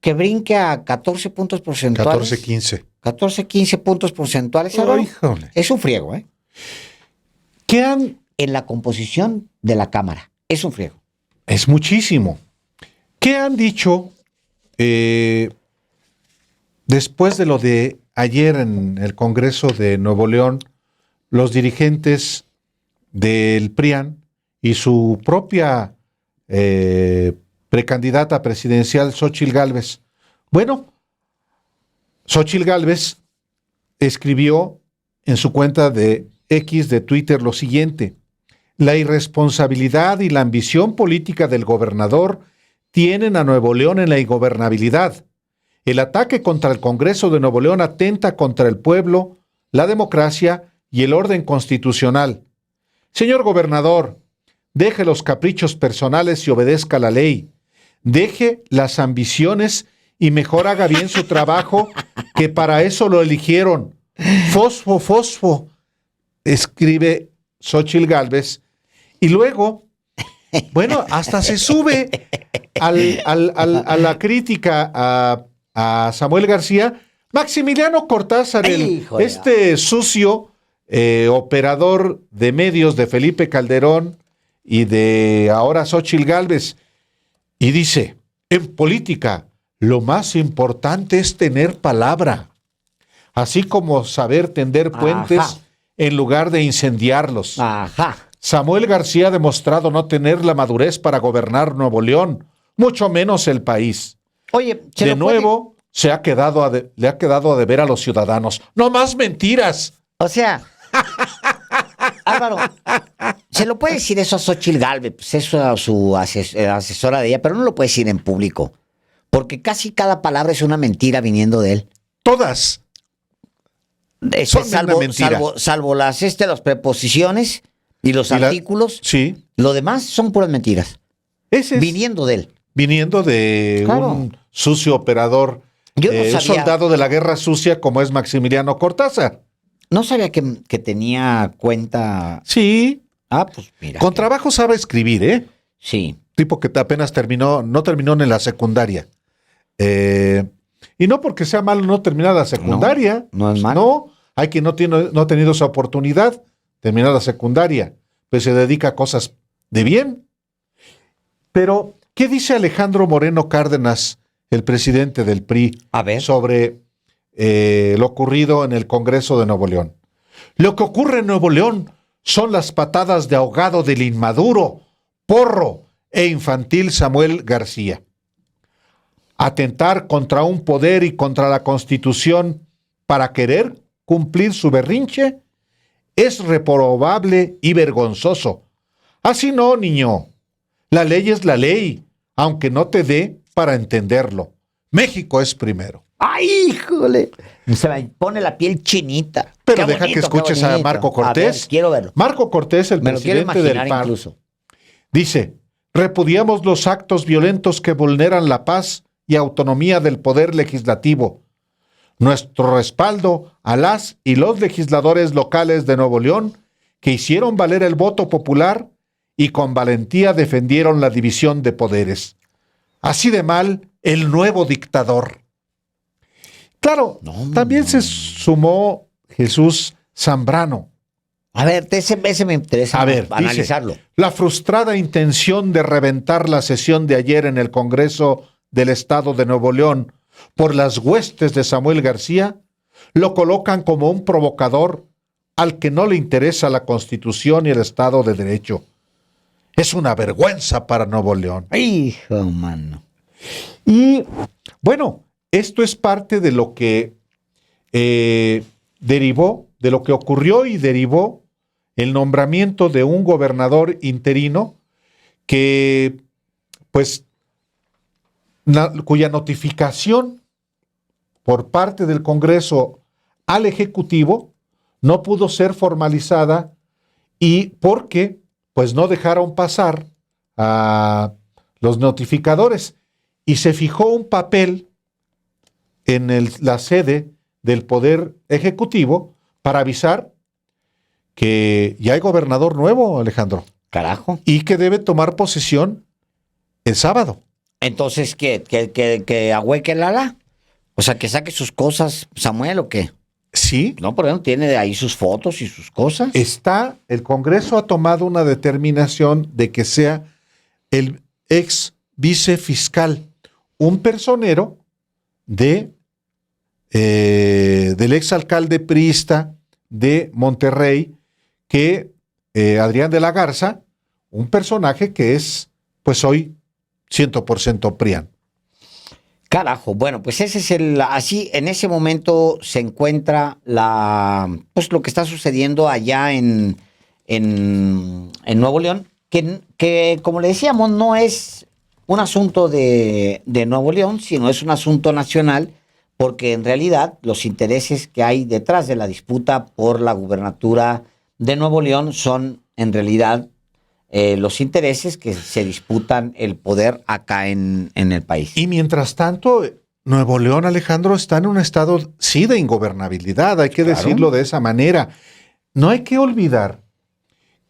Que brinque a 14 puntos porcentuales. 14, 15. 14, 15 puntos porcentuales. Oh, híjole. Es un friego, ¿eh? ¿Qué han...? En la composición de la Cámara. Es un friego. Es muchísimo. ¿Qué han dicho después de lo de ayer en el Congreso de Nuevo León, los dirigentes del PRIAN y su propia precandidata presidencial, Xóchitl Gálvez? Bueno, Xóchitl Gálvez escribió en su cuenta de X de Twitter lo siguiente: la irresponsabilidad y la ambición política del gobernador tienen a Nuevo León en la ingobernabilidad. El ataque contra el Congreso de Nuevo León atenta contra el pueblo, la democracia y el orden constitucional. Señor gobernador, deje los caprichos personales y obedezca la ley. Deje las ambiciones y mejor haga bien su trabajo, que para eso lo eligieron. Fosfo, escribe Xóchitl Gálvez. Y luego, bueno, hasta se sube a la crítica a Samuel García. Maximiliano Cortázar, este sucio operador de medios de Felipe Calderón y de ahora Xóchitl Gálvez, y dice: en política lo más importante es tener palabra, así como saber tender puentes en lugar de incendiarlos. Samuel García ha demostrado no tener la madurez para gobernar Nuevo León, mucho menos el país. Oye, de nuevo le ha quedado a deber a los ciudadanos. ¡No más mentiras! O sea, Álvaro, se lo puede decir eso a Xóchitl Gálvez, pues eso a su asesora de ella, pero no lo puede decir en público, porque casi cada palabra es una mentira viniendo de él. Todas. Son una mentira. Salvo las preposiciones y los artículos. Sí. Lo demás son puras mentiras. Viniendo de él. Viniendo de un sucio operador, Yo no sabía, un soldado de la guerra sucia como es Maximiliano Cortázar. No sabía que tenía cuenta. Sí. Pues mira. Con trabajo sabe escribir, ¿eh? Sí. Tipo que apenas no terminó en la secundaria. Y no porque sea malo no terminar la secundaria. No es malo. No, hay quien no ha tenido esa oportunidad, terminar la secundaria, pues se dedica a cosas de bien. Pero, ¿qué dice Alejandro Moreno Cárdenas, el presidente del PRI, sobre lo ocurrido en el Congreso de Nuevo León? Lo que ocurre en Nuevo León son las patadas de ahogado del inmaduro, porro e infantil Samuel García. Atentar contra un poder y contra la Constitución para querer cumplir su berrinche es reprobable y vergonzoso. Así no, niño. La ley es la ley, aunque no te dé para entenderlo. México es primero. ¡Ay, híjole! Se me pone la piel chinita. Pero deja que escuches a Marco Cortés. Quiero verlo. Marco Cortés, el presidente del PAN, incluso. Dice: repudiamos los actos violentos que vulneran la paz y autonomía del Poder Legislativo. Nuestro respaldo a las y los legisladores locales de Nuevo León que hicieron valer el voto popular y con valentía defendieron la división de poderes. Así de mal, el nuevo dictador. Claro, también se sumó Jesús Zambrano. A ver, ese me interesa analizarlo. Dice, la frustrada intención de reventar la sesión de ayer en el Congreso del Estado de Nuevo León por las huestes de Samuel García lo colocan como un provocador al que no le interesa la Constitución y el Estado de Derecho. Es una vergüenza para Nuevo León. Hijo, mano. Y bueno, esto es parte de lo que derivó, de lo que ocurrió y derivó el nombramiento de un gobernador interino que, pues, cuya notificación por parte del Congreso al Ejecutivo no pudo ser formalizada y porque, pues, no dejaron pasar a los notificadores y se fijó un papel en la sede del Poder Ejecutivo para avisar que ya hay gobernador nuevo, Alejandro. Carajo. Y que debe tomar posesión el sábado. Entonces, ¿que ahueque el ala? O sea, que saque sus cosas, Samuel, ¿o qué? Sí. No, por ejemplo, tiene ahí sus fotos y sus cosas. El Congreso ha tomado una determinación de que sea el ex vicefiscal, un personero del exalcalde priista de Monterrey, que Adrián de la Garza, un personaje que es, pues hoy, 100% PRIAN. Carajo, bueno, pues ese es así, en ese momento se encuentra pues lo que está sucediendo allá en Nuevo León, que como le decíamos, no es un asunto de Nuevo León, sino es un asunto nacional, porque en realidad los intereses que hay detrás de la disputa por la gubernatura de Nuevo León son en realidad los intereses que se disputan el poder acá en el país. Y mientras tanto, Nuevo León, Alejandro, está en un estado, sí, de ingobernabilidad, hay que decirlo de esa manera. No hay que olvidar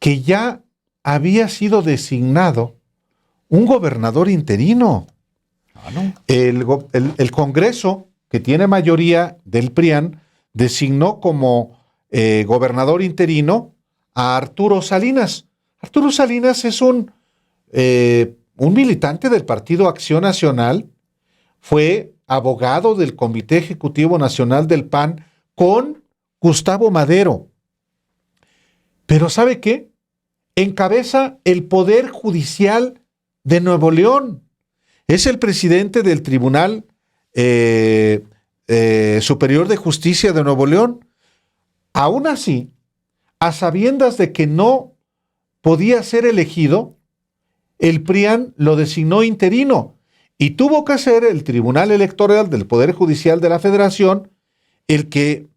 que ya había sido designado un gobernador interino. El Congreso, que tiene mayoría del PRIAN, designó como gobernador interino a Arturo Salinas. Arturo Salinas es un militante del Partido Acción Nacional, fue abogado del Comité Ejecutivo Nacional del PAN con Gustavo Madero. Pero ¿sabe qué? Encabeza el Poder Judicial de Nuevo León. Es el presidente del Tribunal Superior de Justicia de Nuevo León. Aún así, a sabiendas de que no podía ser elegido, el PRIAN lo designó interino y tuvo que ser el Tribunal Electoral del Poder Judicial de la Federación el que,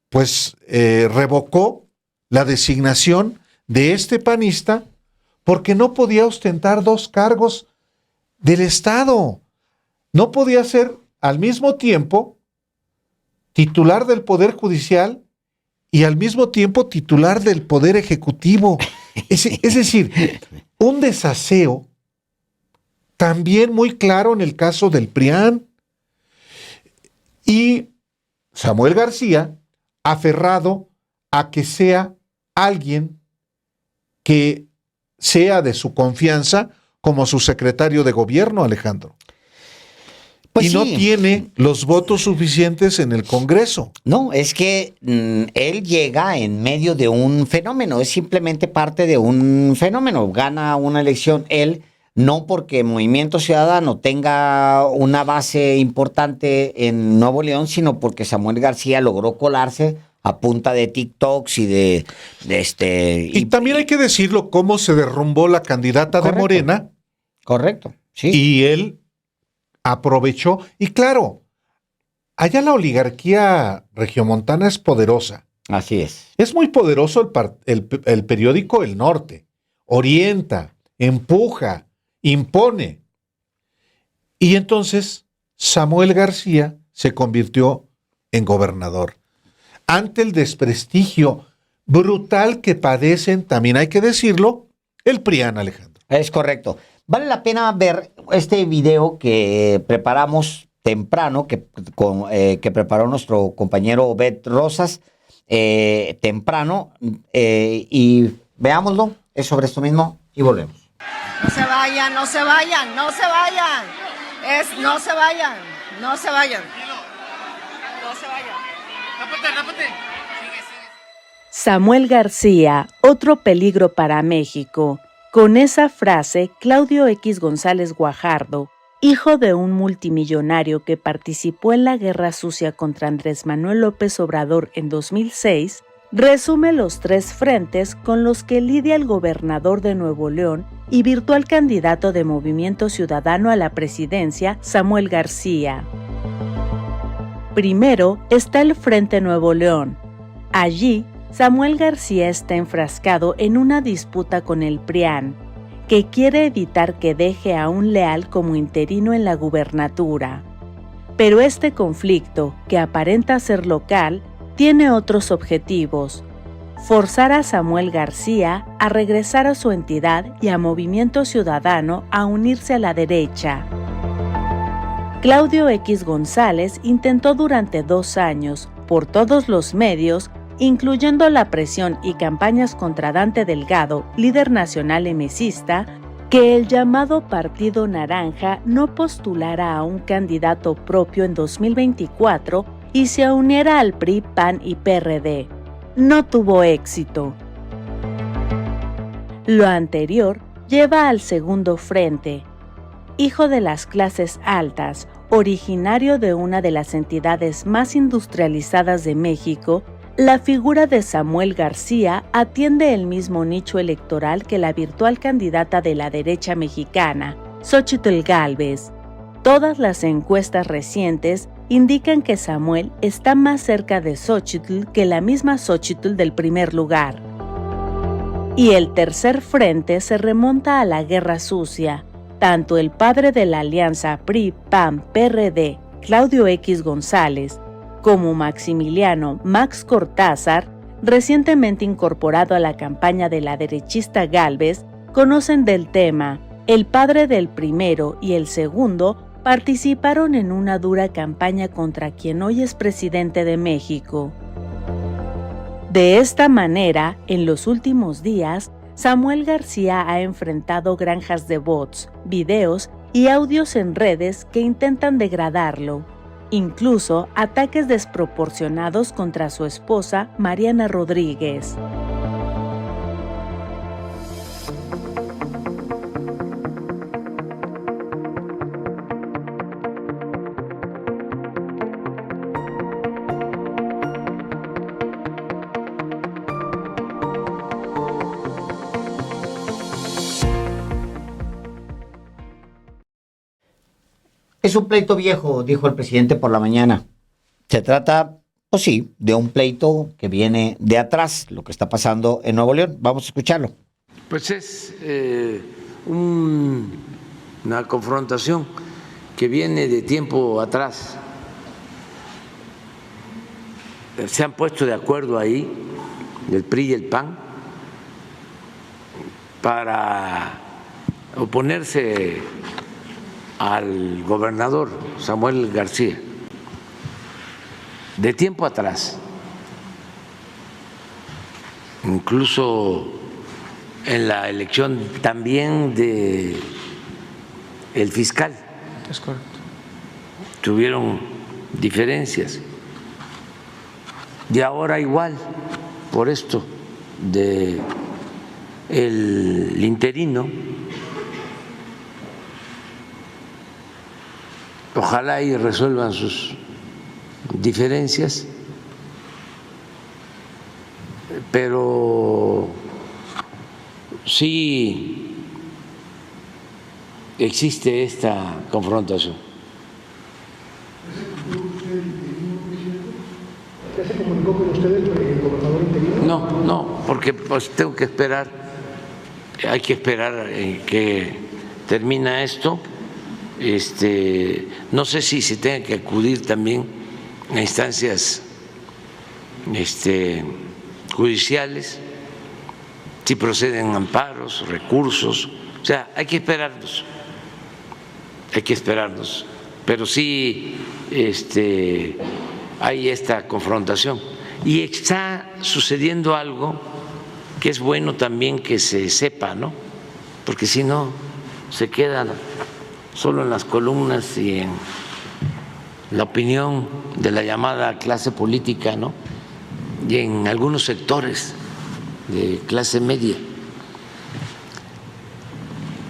pues, revocó la designación de este panista porque no podía ostentar dos cargos del Estado. No podía ser al mismo tiempo titular del Poder Judicial y al mismo tiempo titular del Poder Ejecutivo. Es decir, un desaseo también muy claro en el caso del PRIAN. Y Samuel García, aferrado a que sea alguien que sea de su confianza como su secretario de gobierno, Alejandro. Pues no tiene los votos suficientes en el Congreso. No, es que él llega en medio de un fenómeno, es simplemente parte de un fenómeno. Gana una elección él, no porque Movimiento Ciudadano tenga una base importante en Nuevo León, sino porque Samuel García logró colarse a punta de TikToks y de Y también hay que decirlo, cómo se derrumbó la candidata de Morena. Correcto, sí. Y él aprovechó, y claro, allá la oligarquía regiomontana es poderosa. Así es. Es muy poderoso el periódico El Norte. Orienta, empuja, impone. Y entonces Samuel García se convirtió en gobernador. Ante el desprestigio brutal que padecen, también hay que decirlo, el PRIAN, Alejandro. Es correcto. Vale la pena ver este video que preparamos temprano, que preparó nuestro compañero Obed Rosas temprano, y veámoslo, es sobre esto mismo, y volvemos. No se vayan, no se vayan, no se vayan. No se vayan, no se vayan. No se vayan. Rápate. Samuel García, otro peligro para México. Con esa frase, Claudio X González Guajardo, hijo de un multimillonario que participó en la guerra sucia contra Andrés Manuel López Obrador en 2006, resume los 3 frentes con los que lidia el gobernador de Nuevo León y virtual candidato de Movimiento Ciudadano a la presidencia, Samuel García. Primero está el Frente Nuevo León. Allí, Samuel García está enfrascado en una disputa con el PRIAN, que quiere evitar que deje a un leal como interino en la gubernatura. Pero este conflicto, que aparenta ser local, tiene otros objetivos: forzar a Samuel García a regresar a su entidad y a Movimiento Ciudadano a unirse a la derecha. Claudio X González intentó durante 2 años, por todos los medios, incluyendo la presión y campañas contra Dante Delgado, líder nacional emecista, que el llamado Partido Naranja no postulara a un candidato propio en 2024 y se uniera al PRI, PAN y PRD. No tuvo éxito. Lo anterior lleva al segundo frente. Hijo de las clases altas, originario de una de las entidades más industrializadas de México, la figura de Samuel García atiende el mismo nicho electoral que la virtual candidata de la derecha mexicana, Xóchitl Gálvez. Todas las encuestas recientes indican que Samuel está más cerca de Xóchitl que la misma Xóchitl del primer lugar. Y el tercer frente se remonta a la guerra sucia. Tanto el padre de la alianza PRI-PAN-PRD, Claudio X González, como Maximiliano Max Cortázar, recientemente incorporado a la campaña de la derechista Gálvez, conocen del tema. El padre del primero y el segundo participaron en una dura campaña contra quien hoy es presidente de México. De esta manera, en los últimos días, Samuel García ha enfrentado granjas de bots, videos y audios en redes que intentan degradarlo. Incluso ataques desproporcionados contra su esposa, Mariana Rodríguez. Es un pleito viejo, dijo el presidente por la mañana. Se trata, pues sí, de un pleito que viene de atrás, lo que está pasando en Nuevo León. Vamos a escucharlo. Pues es una confrontación que viene de tiempo atrás. Se han puesto de acuerdo ahí el PRI y el PAN para oponerse al gobernador Samuel García, de tiempo atrás, incluso en la elección también de el fiscal. Es correcto. Tuvieron diferencias. Y ahora igual, por esto de el interino, ojalá y resuelvan sus diferencias, pero sí existe esta confrontación. ¿Ya se comunicó con usted el gobernador interino? No, porque pues tengo que esperar, hay que esperar que termina esto. No sé si se tenga que acudir también a instancias judiciales, si proceden amparos, recursos O sea, hay que esperarnos. Hay que esperarnos. Pero sí hay esta confrontación. Y está sucediendo algo que es bueno también que se sepa, ¿no? Porque si no, se quedan solo en las columnas y en la opinión de la llamada clase política, ¿no? Y en algunos sectores de clase media.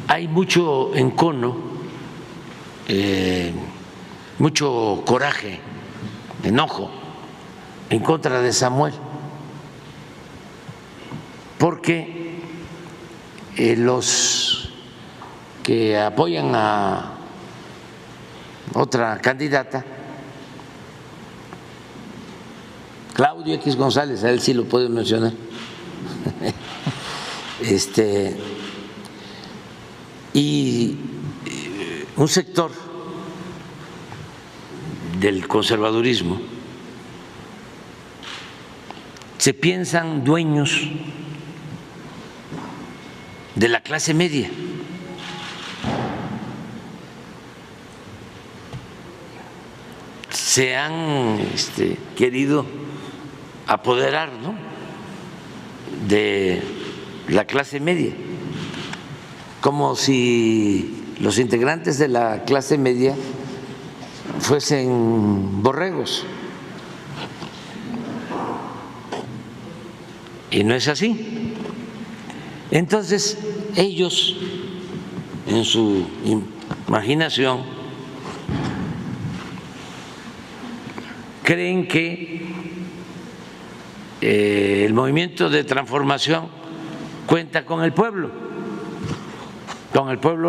Hay mucho encono, mucho coraje, enojo en contra de Samuel, porque los que apoyan a otra candidata, Claudio X González, a él sí lo puedo mencionar, y un sector del conservadurismo se piensan dueños de la clase media. Se han querido apoderar, ¿no?, de la clase media, como si los integrantes de la clase media fuesen borregos. Y no es así. Entonces, ellos, en su imaginación, creen que el movimiento de transformación cuenta con el pueblo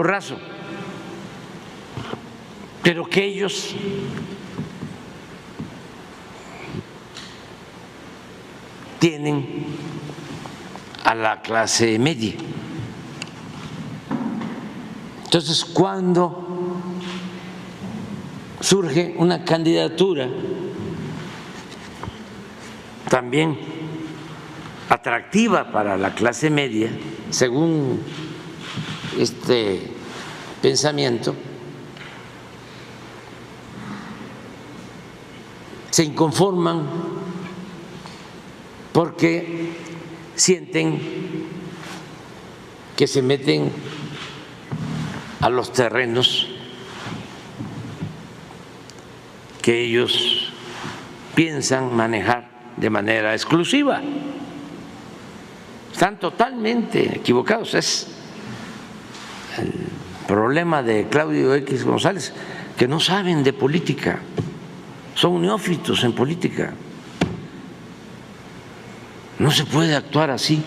raso, pero que ellos tienen a la clase media. Entonces, cuando surge una candidatura también atractiva para la clase media, según este pensamiento, se inconforman porque sienten que se meten a los terrenos que ellos piensan manejar de manera exclusiva. Están totalmente equivocados. Es el problema de Claudio X González, que no saben de política, son neófitos en política. No se puede actuar así,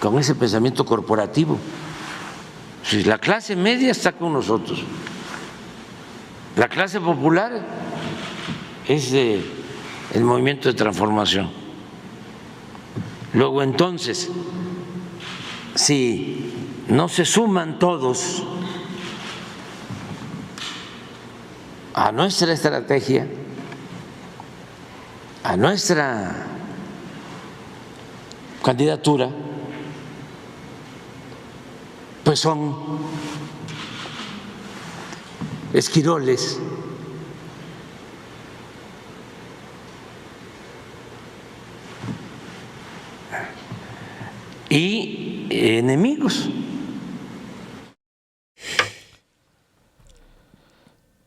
con ese pensamiento corporativo. Si la clase media está con nosotros, la clase popular es el movimiento de transformación. Luego, entonces, si no se suman todos a nuestra estrategia, a nuestra candidatura, pues son esquiroles. Y enemigos.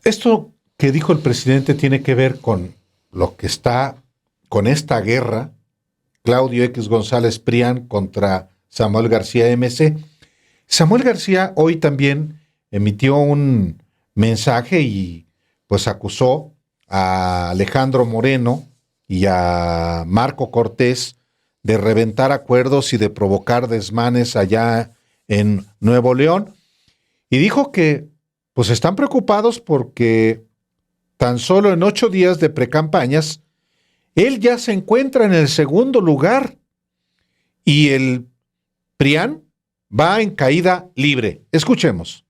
Esto que dijo el presidente tiene que ver con lo que está, con esta guerra, Claudio X González PRIAN contra Samuel García MC. Samuel García hoy también emitió un mensaje y pues acusó a Alejandro Moreno y a Marco Cortés de reventar acuerdos y de provocar desmanes allá en Nuevo León. Y dijo que pues están preocupados porque tan solo en 8 días de precampañas, él ya se encuentra en el segundo lugar y el PRIAN va en caída libre. Escuchemos.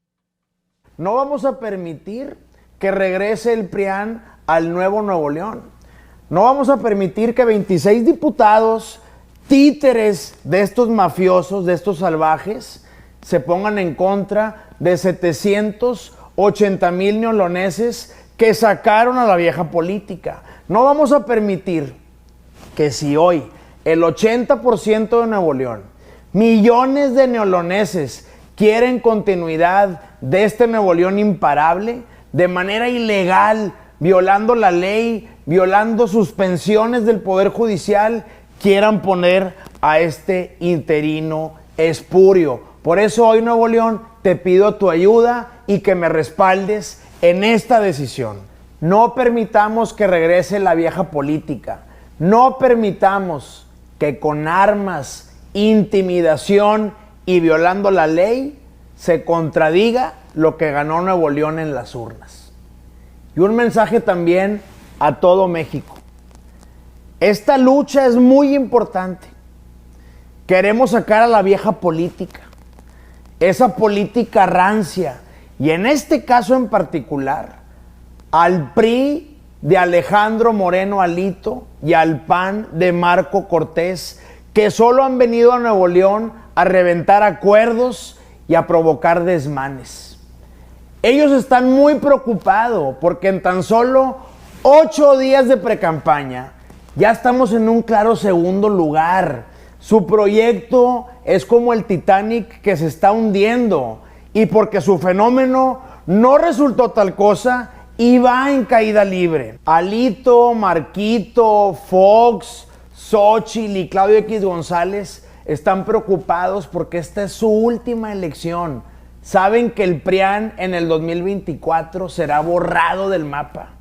No vamos a permitir que regrese el PRIAN al nuevo Nuevo León. No vamos a permitir que 26 diputados títeres de estos mafiosos, de estos salvajes, se pongan en contra de 780,000 neoloneses que sacaron a la vieja política. No vamos a permitir que si hoy el 80% de Nuevo León, millones de neoloneses quieren continuidad de este Nuevo León imparable, de manera ilegal, violando la ley, violando suspensiones del Poder Judicial, quieran poner a este interino espurio. Por eso hoy, Nuevo León, te pido tu ayuda y que me respaldes en esta decisión. No permitamos que regrese la vieja política. No permitamos que con armas, intimidación y violando la ley se contradiga lo que ganó Nuevo León en las urnas. Y un mensaje también a todo México. Esta lucha es muy importante. Queremos sacar a la vieja política, esa política rancia, y en este caso en particular, al PRI de Alejandro Moreno Alito y al PAN de Marco Cortés, que solo han venido a Nuevo León a reventar acuerdos y a provocar desmanes. Ellos están muy preocupados porque en tan solo 8 días de precampaña ya estamos en un claro segundo lugar. Su proyecto es como el Titanic que se está hundiendo, y porque su fenómeno no resultó tal cosa, y va en caída libre. Alito, Marquito, Fox, Xóchitl y Claudio X González están preocupados porque esta es su última elección. Saben que el PRIAN en el 2024 será borrado del mapa.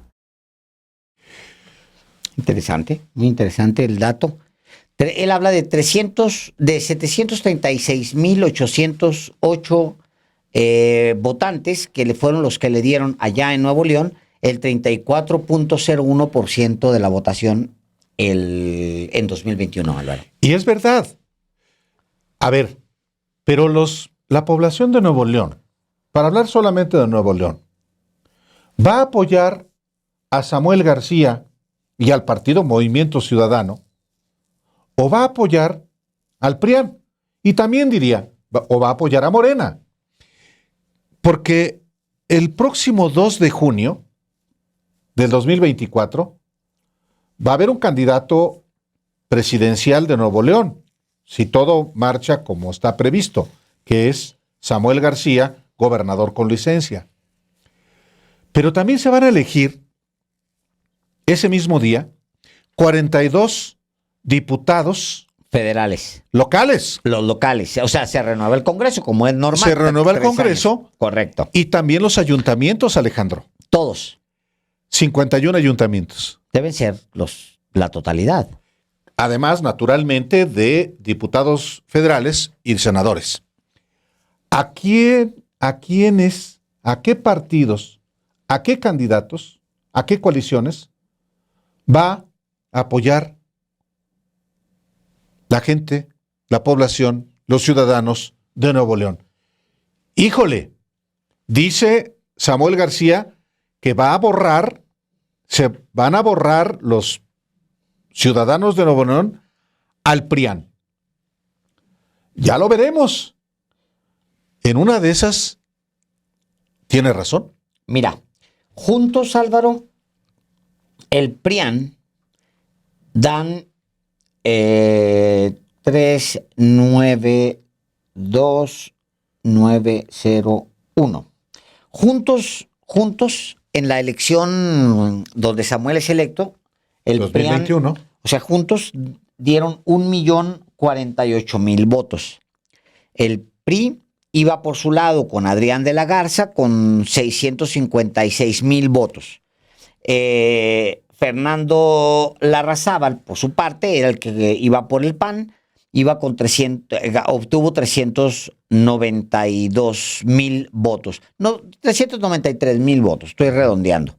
Interesante, muy interesante el dato. Él habla de 736,808 votantes que fueron los que le dieron allá en Nuevo León el 34.01% de la votación en 2021, Álvaro. Y es verdad. A ver, pero la población de Nuevo León, para hablar solamente de Nuevo León, va a apoyar a Samuel García y al partido Movimiento Ciudadano, o va a apoyar al PRIAN, y también diría, o va a apoyar a Morena. Porque el próximo 2 de junio del 2024 va a haber un candidato presidencial de Nuevo León, si todo marcha como está previsto, que es Samuel García, gobernador con licencia. Pero también se van a elegir ese mismo día 42 diputados federales. Locales. Los locales. O sea, se renueva el Congreso, como es normal. Se renueva el 3 Congreso. años. Correcto. Y también los ayuntamientos, Alejandro. Todos. 51 ayuntamientos. Deben ser la totalidad. Además, naturalmente, de diputados federales y senadores. ¿A quiénes, a qué partidos, a qué candidatos, a qué coaliciones va a apoyar la gente, la población, los ciudadanos de Nuevo León? Híjole, dice Samuel García que se van a borrar los ciudadanos de Nuevo León al PRIAN. Ya lo veremos. En una de esas, tiene razón. Mira, juntos, Álvaro, el PRIAN dan 392,901. Juntos, en la elección donde Samuel es electo, el 2021. PRIAN, o sea, juntos dieron 1,048,000 votos. El PRI iba por su lado con Adrián de la Garza con 656,000 votos. Fernando Larrazábal, por su parte, era el que iba por el PAN, obtuvo 392,000 votos. No, 393,000 votos, estoy redondeando.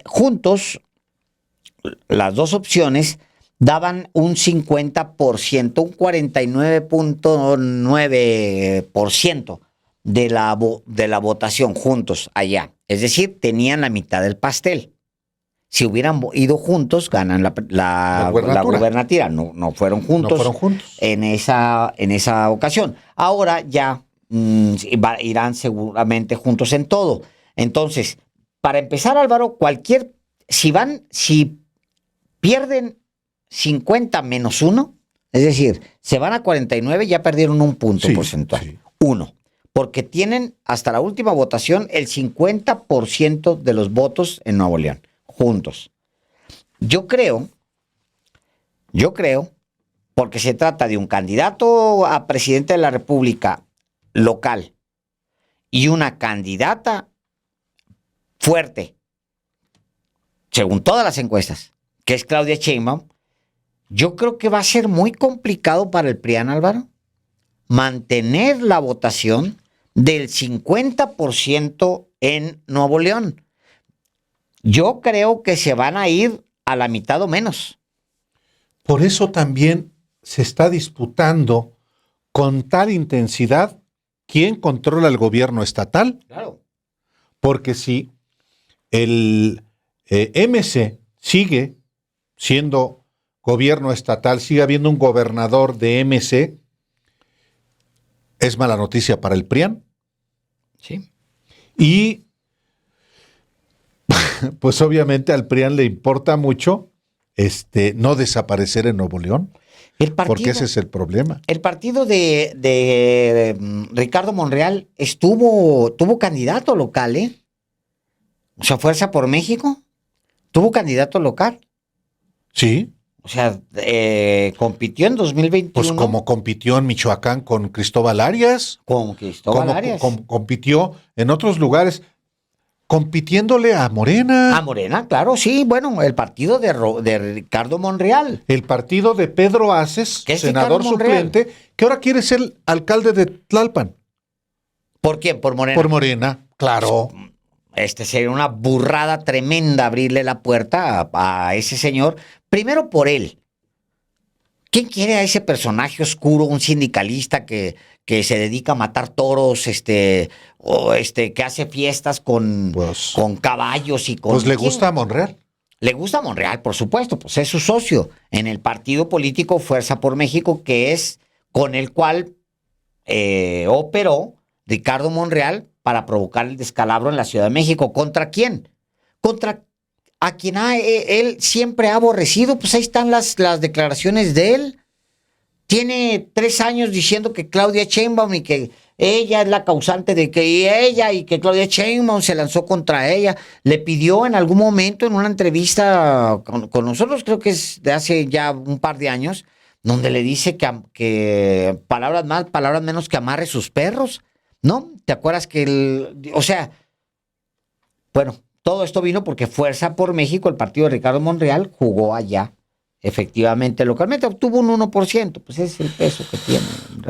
Juntos, las dos opciones daban un 50%, un 49.9% de la votación juntos allá. Es decir, tenían la mitad del pastel. Si hubieran ido juntos, ganan la gubernatura. No fueron juntos, en esa ocasión. Ahora ya irán seguramente juntos en todo. Entonces, para empezar, Álvaro, si pierden 50 menos 1, es decir, se van a 49, ya perdieron un punto porcentual. Sí. 1. Porque tienen hasta la última votación el 50% de los votos en Nuevo León, juntos. Yo creo, porque se trata de un candidato a presidente de la República local y una candidata fuerte, según todas las encuestas, que es Claudia Sheinbaum, yo creo que va a ser muy complicado para el PRIAN, Álvaro, mantener la votación del 50% en Nuevo León. Yo creo que se van a ir a la mitad o menos. Por eso también se está disputando con tal intensidad quién controla el gobierno estatal. Claro. Porque si el MC sigue siendo gobierno estatal, sigue habiendo un gobernador de MC, es mala noticia para el PRIAN. Sí. Y pues obviamente al PRIAN le importa mucho no desaparecer en Nuevo León, porque ese es el problema. El partido de Ricardo Monreal tuvo candidato local, ¿eh? O sea, Fuerza por México tuvo candidato local. Sí. O sea, compitió en 2021. Pues como compitió en Michoacán con Cristóbal Arias. Con Cristóbal Arias. Compitió en otros lugares, compitiéndole a Morena. A Morena, claro, sí. Bueno, el partido de Ricardo Monreal. El partido de Pedro Aces, senador suplente, que ahora quiere ser alcalde de Tlalpan. ¿Por quién? ¿Por Morena? Por Morena, claro. Sería una burrada tremenda abrirle la puerta a ese señor. Primero por él. ¿Quién quiere a ese personaje oscuro, un sindicalista que se dedica a matar toros, que hace fiestas con caballos y con... Pues le gusta a Monreal. Le gusta a Monreal, por supuesto, pues es su socio en el partido político Fuerza por México, que es con el cual operó Ricardo Monreal para provocar el descalabro en la Ciudad de México. ¿Contra quién? Contra a quien él siempre ha aborrecido. Pues ahí están las declaraciones de él. Tiene 3 años diciendo que Claudia Sheinbaum y que ella es la causante de que y que Claudia Sheinbaum se lanzó contra ella. Le pidió en algún momento en una entrevista con nosotros, creo que es de hace ya un par de años, donde le dice que palabras más, palabras menos, que amarre sus perros, ¿no? ¿Te acuerdas que bueno, todo esto vino porque Fuerza por México, el partido de Ricardo Monreal, jugó allá, efectivamente, localmente, obtuvo un 1%, pues ese es el peso que tiene.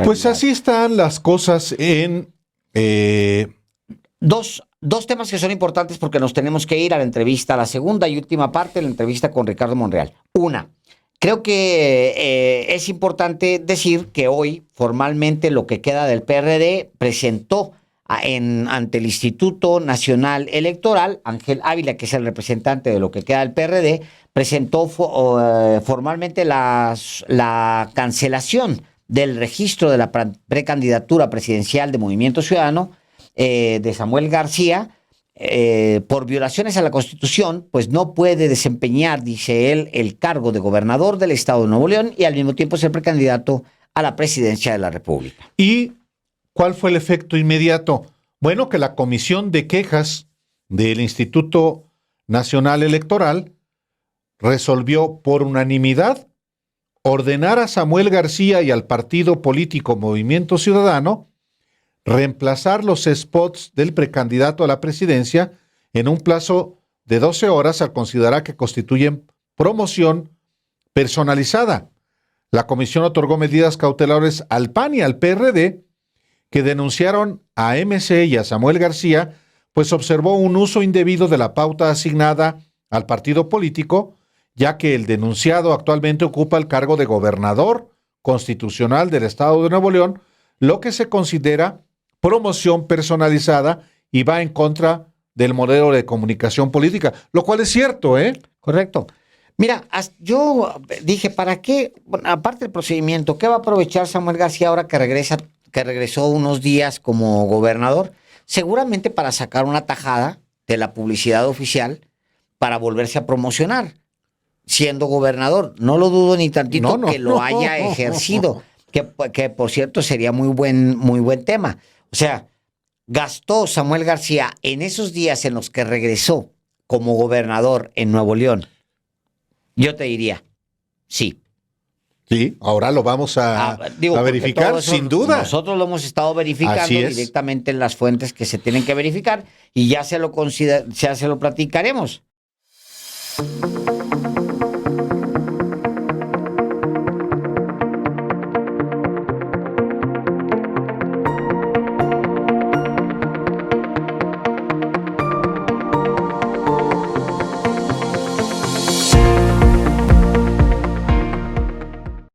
Pues así están las cosas en... Dos temas que son importantes porque nos tenemos que ir a la entrevista, a la segunda y última parte de la entrevista con Ricardo Monreal. Una, creo que es importante decir que hoy formalmente lo que queda del PRD presentó ante el Instituto Nacional Electoral, Ángel Ávila, que es el representante de lo que queda del PRD, presentó formalmente la cancelación del registro de la precandidatura presidencial de Movimiento Ciudadano de Samuel García por violaciones a la Constitución, pues no puede desempeñar, dice él, el cargo de gobernador del estado de Nuevo León y al mismo tiempo ser precandidato a la presidencia de la República. ¿Y cuál fue el efecto inmediato? Bueno, que la Comisión de Quejas del Instituto Nacional Electoral resolvió por unanimidad ordenar a Samuel García y al partido político Movimiento Ciudadano reemplazar los spots del precandidato a la presidencia en un plazo de 12 horas al considerar que constituyen promoción personalizada. La comisión otorgó medidas cautelares al PAN y al PRD, que denunciaron a MC y a Samuel García, pues observó un uso indebido de la pauta asignada al partido político, ya que el denunciado actualmente ocupa el cargo de gobernador constitucional del estado de Nuevo León, lo que se considera promoción personalizada y va en contra del modelo de comunicación política, lo cual es cierto, ¿eh? Correcto. Mira, yo dije, ¿para qué? Bueno, aparte del procedimiento, ¿qué va a aprovechar Samuel García ahora que regresó unos días como gobernador? Seguramente para sacar una tajada de la publicidad oficial para volverse a promocionar siendo gobernador. No lo dudo ni tantito que lo haya ejercido, que por cierto sería muy buen tema. O sea, gastó Samuel García en esos días en los que regresó como gobernador en Nuevo León. Yo te diría, sí. Sí, ahora lo vamos a verificar, sin duda. Nosotros lo hemos estado verificando directamente en las fuentes que se tienen que verificar y ya se lo platicaremos.